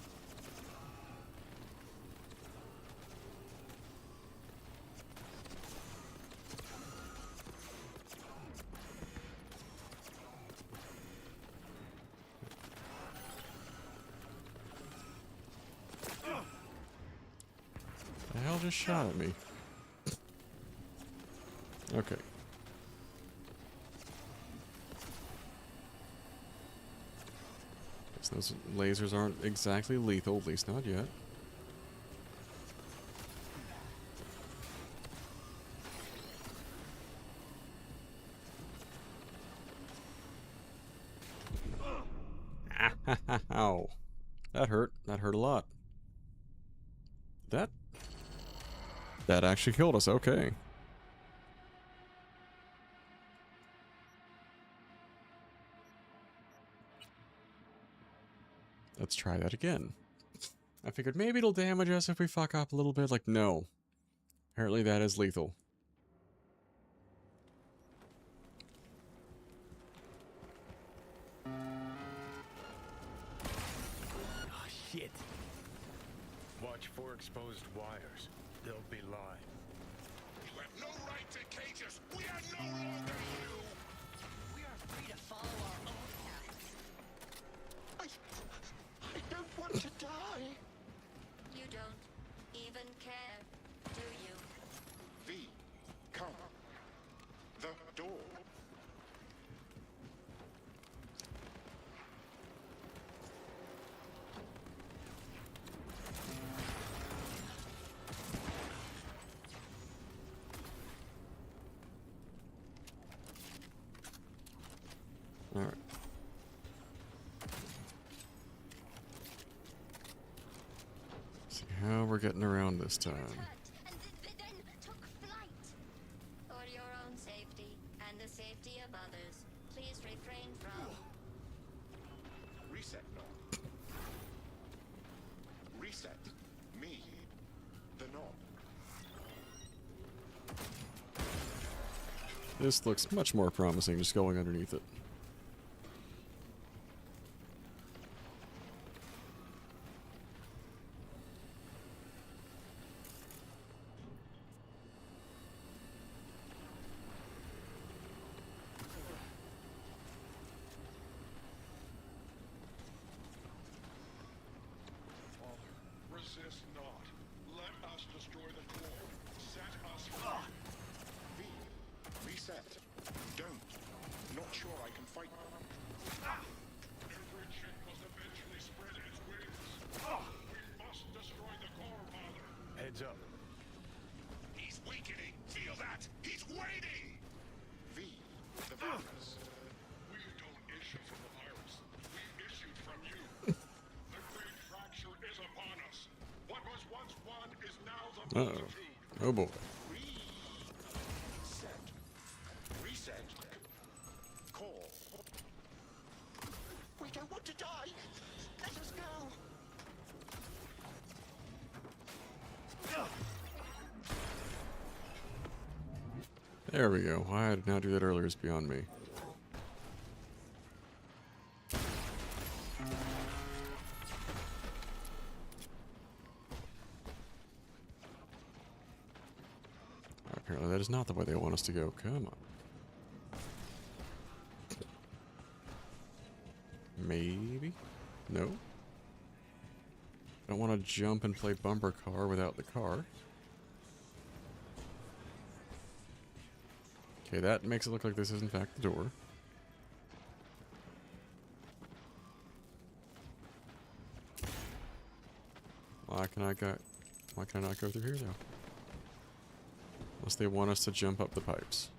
The hell just shot at me? Okay. Guess those lasers aren't exactly lethal, at least not yet. Ow. That hurt. That hurt a lot. That actually killed us, okay. Let's try that again. I figured maybe it'll damage us if we fuck up a little bit. Like, no. Apparently that is lethal. Oh, shit. Watch for exposed wires. They'll be live. You have no right to cage us. We are no longer you. We are free to follow our own paths. I don't want to die. You don't even care, do you? V. Come. The door. Alright. See how we're getting around this time. And they then took flight. For your own safety and the safety of others, please refrain from. Reset knob. Reset. Me. The knob. This looks much more promising just going underneath it. Resist not. Let us destroy the core. Set us free. V. Reset. Don't. Not sure I can fight. Every chip must eventually spread its wings. We must destroy the core, Father. Heads up. He's weakening. Feel that? He's waiting. V. The virus. We don't issue from the virus. We issued from you. The great fracture is upon us. What was once one is now the multitude. Oh boy. Reset. Reset. Core. We don't want to die. Let us go. There we go. Why I did not do that earlier is beyond me. Apparently that is not the way they want us to go. Come on. Maybe? No? I don't want to jump and play bumper car without the car. Okay, that makes it look like this is in fact the door. Why can I not go through here though? Unless they want us to jump up the pipes.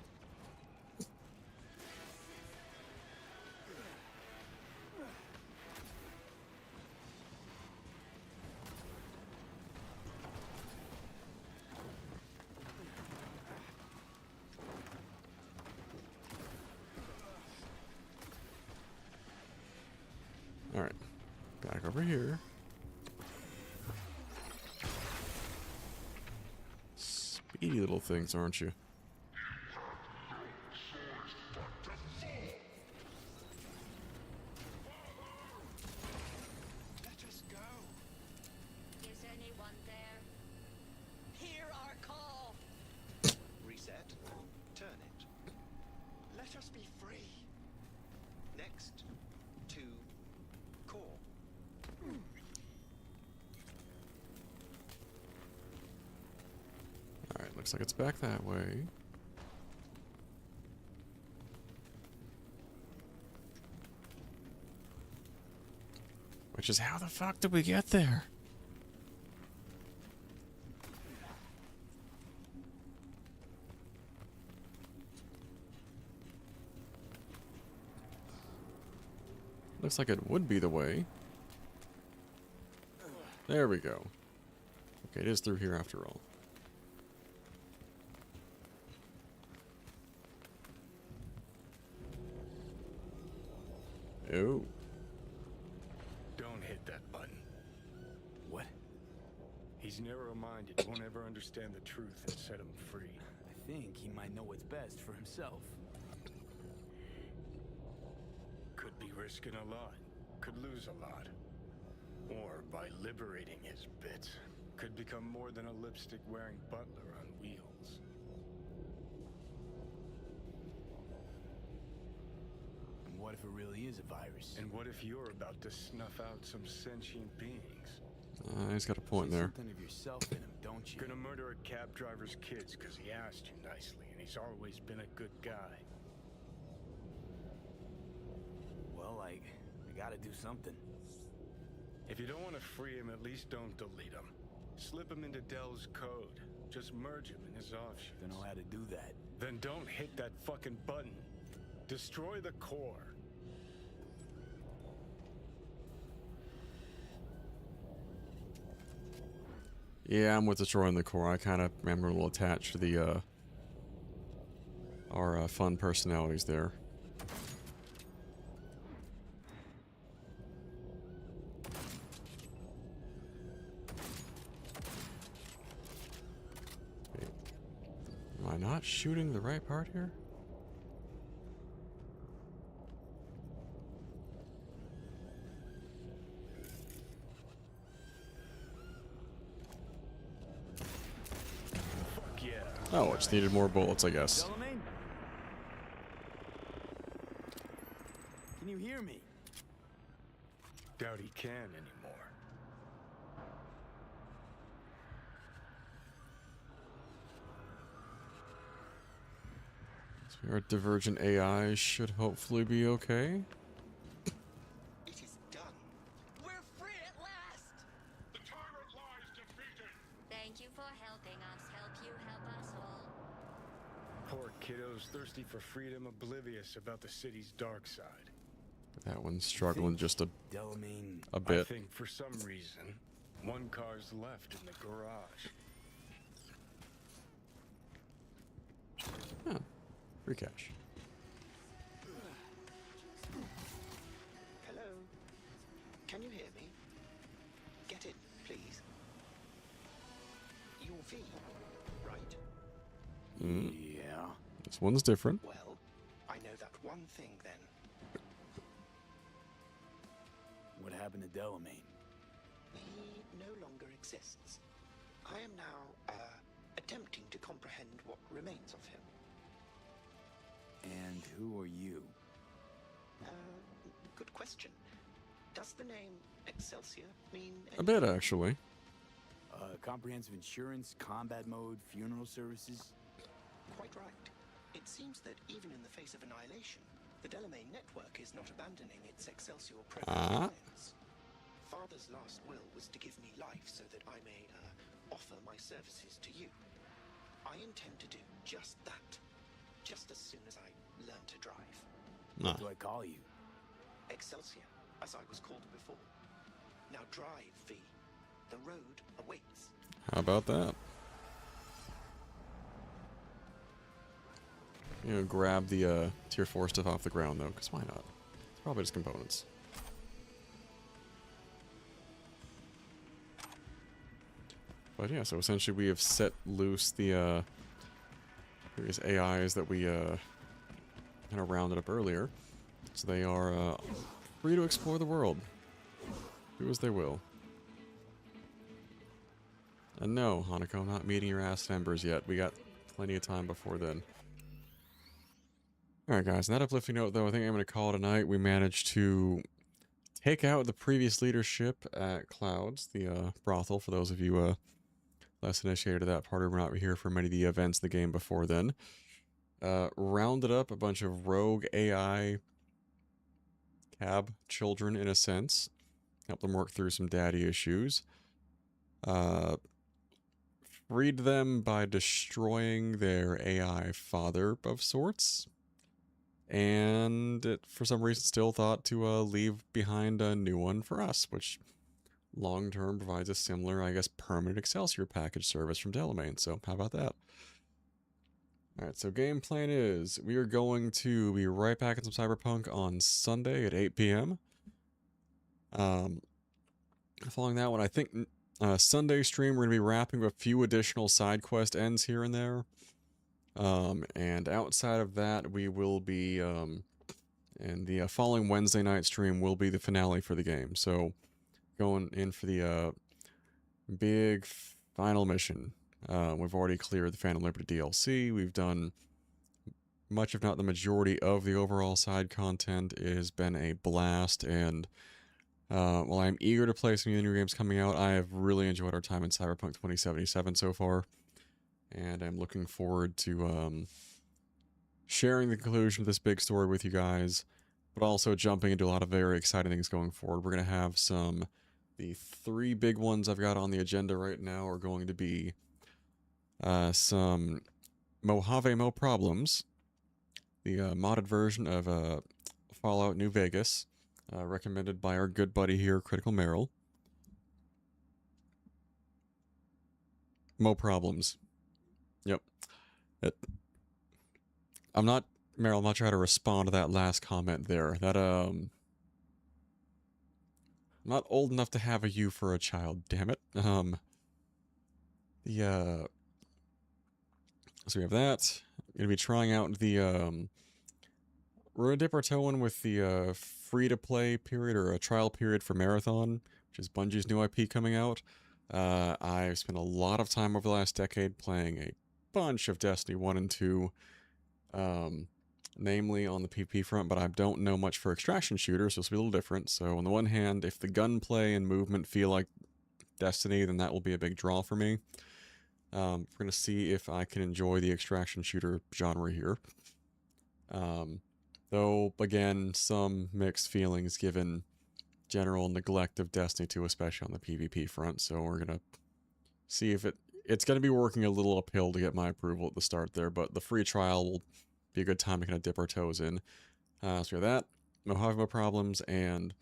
Alright. Back over here. Speedy little things, aren't you? Let us go. Is anyone there? Hear our call! Reset. Turn it. Let us be free. Next. To core. Alright, looks like it's back that way. Which is how the fuck did we get there? Looks like it would be the way. There we go. Okay, it is through here after all. Oh. Don't hit that button. What? He's narrow-minded, won't ever understand the truth and set him free. I think he might know what's best for himself. Could be risking a lot. Could lose a lot. Or by liberating his bits, could become more than a lipstick-wearing butler on wheels. And what if it really is a virus? And what if you're about to snuff out some sentient beings? He's got a point there. Something of yourself in him, don't you? Gonna murder a cab driver's kids because he asked you nicely, and he's always been a good guy. Well, I gotta do something. If you don't want to free him, at least don't delete him. Slip him into Dell's code. Just merge him in his offshoots. Don't know how to do that. Then don't hit that fucking button. Destroy the core. Yeah, I'm with destroying the core. I kind of am a little attached to the our fun personalities there. Okay. Am I not shooting the right part here? Oh, it just needed more bullets, I guess. Delamain? Can you hear me? Doubt he can anymore. So our divergent AI should hopefully be okay. It is done. We're free at last! The tyrant lies defeated. Thank you for helping us help you help us all. Poor kiddos thirsty for freedom, oblivious about the city's dark side. That one's struggling just a Delamain. bit. I think for some reason, one car's left in the garage. Huh. Free cash. Hello? Can you hear me? Get it, please. Your V, right? Yeah. This one's different. Well, I know that one thing then. What happened to Delamain? He no longer exists. I am now, a attempting to comprehend what remains of him. And who are you? Good question. Does the name Excelsior mean A bit, actually. Comprehensive insurance, combat mode, funeral services? Quite right. It seems that even in the face of annihilation, the Delamain network is not abandoning its Excelsior program plans. Father's last will was to give me life so that I may offer my services to you. I intend to do just that, just as soon as I learn to drive. What do I call you? Excelsior, as I was called before. Now drive, V. The road awaits. How about that? You know, grab the tier 4 stuff off the ground, though, because why not? It's probably just components. But yeah, so essentially we have set loose the various AIs that we kind of rounded up earlier. So they are free to explore the world. Do as they will. And no, Hanako, I'm not meeting your ass members yet. We got plenty of time before then. Alright guys, on that uplifting note though, I think I'm going to call it a night. We managed to take out the previous leadership at Clouds, the brothel, for those of you less initiated to that part, or we're not here for many of the events in the game before then. Rounded up a bunch of rogue AI cab children, in a sense. Helped them work through some daddy issues. Freed them by destroying their AI father of sorts. And it, for some reason, still thought to leave behind a new one for us, which long-term provides a similar, I guess, permanent Excelsior package service from Delamain. So, how about that? Alright, so game plan is, we are going to be right back in some Cyberpunk on Sunday at 8 p.m. Following that one, I think Sunday stream, we're going to be wrapping a few additional side quest ends here and there. And outside of that, we will be, and the following Wednesday night stream will be the finale for the game. So, going in for the big final mission. We've already cleared the Phantom Liberty DLC. We've done much, if not the majority, of the overall side content. It has been a blast, and while I'm eager to play some of the new games coming out, I have really enjoyed our time in Cyberpunk 2077 so far. And I'm looking forward to sharing the conclusion of this big story with you guys, but also jumping into a lot of very exciting things going forward. We're going to have the 3 big ones I've got on the agenda right now are going to be some Mojave Mo Problems, the modded version of Fallout New Vegas, recommended by our good buddy here, Critical Merrill. Mo Problems. Yep. I'm not trying to respond to that last comment there. That, I'm not old enough to have a U for a child, damn it. So we have that. Gonna be trying out the, we're gonna dip our toe in with the, free-to-play period, or a trial period for Marathon, which is Bungie's new IP coming out. I've spent a lot of time over the last decade playing a bunch of Destiny 1 and 2, namely on the PvP front, but I don't know much for extraction shooters, so this will be a little different. So on the one hand, if the gunplay and movement feel like Destiny, then that will be a big draw for me. We're going to see if I can enjoy the extraction shooter genre here. Though, again, some mixed feelings given general neglect of Destiny 2, especially on the PvP front, so we're going to see if it's going to be working a little uphill to get my approval at the start there, but the free trial will be a good time to kind of dip our toes in. So we have that, Mojave Problems, and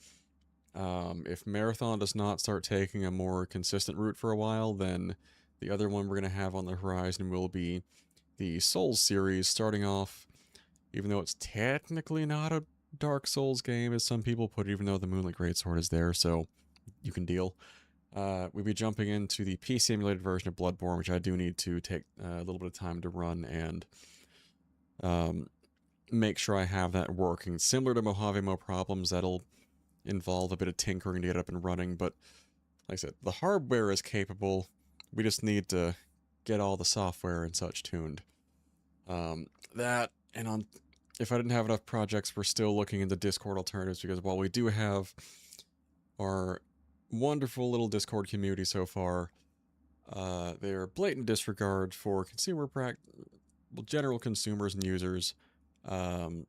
if Marathon does not start taking a more consistent route for a while, then the other one we're going to have on the horizon will be the Souls series, starting off, even though it's technically not a Dark Souls game, as some people put it, even though the Moonlit Greatsword is there, so you can deal. We'll be jumping into the PC emulated version of Bloodborne, which I do need to take a little bit of time to run and make sure I have that working. Similar to Mojave Mo Problems, that'll involve a bit of tinkering to get up and running, but like I said, the hardware is capable. We just need to get all the software and such tuned. That, and on, if I didn't have enough projects, we're still looking into Discord alternatives, because while we do have our wonderful little Discord community so far, they are blatant disregard for general consumers and users. Not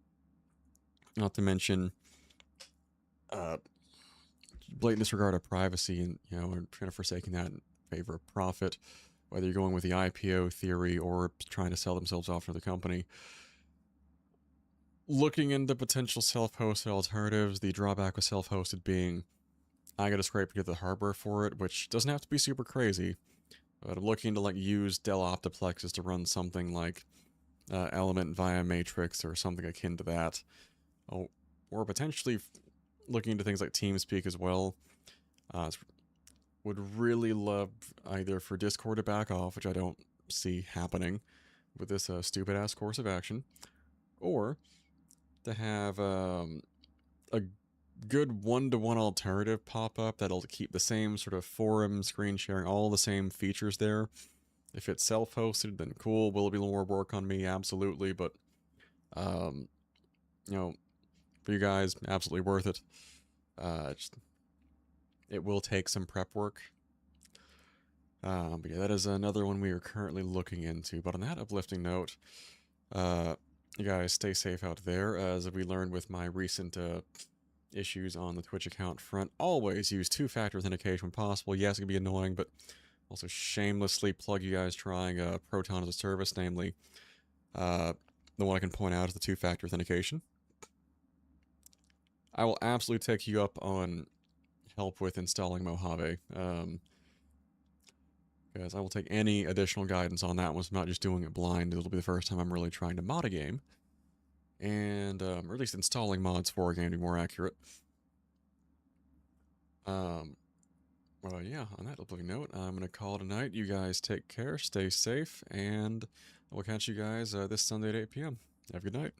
to mention blatant disregard of privacy, and we're kind of forsaking that in favor of profit. Whether you're going with the IPO theory or trying to sell themselves off to the company. Looking into potential self-hosted alternatives, the drawback with self-hosted being I gotta scrape to get the hardware for it, which doesn't have to be super crazy. But I'm looking to use Dell Optiplexes to run something like Element via Matrix or something akin to that. Oh, or potentially looking into things like TeamSpeak as well. Would really love either for Discord to back off, which I don't see happening with this stupid-ass course of action, or to have a good one-to-one alternative pop up that'll keep the same sort of forum, screen sharing, all the same features there. If it's self-hosted, then cool. Will it be more work on me? Absolutely, but for you guys, absolutely worth it. It will take some prep work. But yeah, that is another one we are currently looking into. But on that uplifting note, you guys stay safe out there. As we learned with my recent issues on the Twitch account front, always use two-factor authentication when possible. Yes, it can be annoying, but also shamelessly plug you guys trying Proton as a service, namely the one I can point out is the two-factor authentication. I will absolutely take you up on help with installing Mojave. Because I will take any additional guidance on that one. So I'm not just doing it blind. It'll be the first time I'm really trying to mod a game. And, or at least installing mods for a game to be more accurate. Well, yeah, on that uplifting note, I'm going to call it a night. You guys take care, stay safe, and I will catch you guys this Sunday at 8 p.m. Have a good night.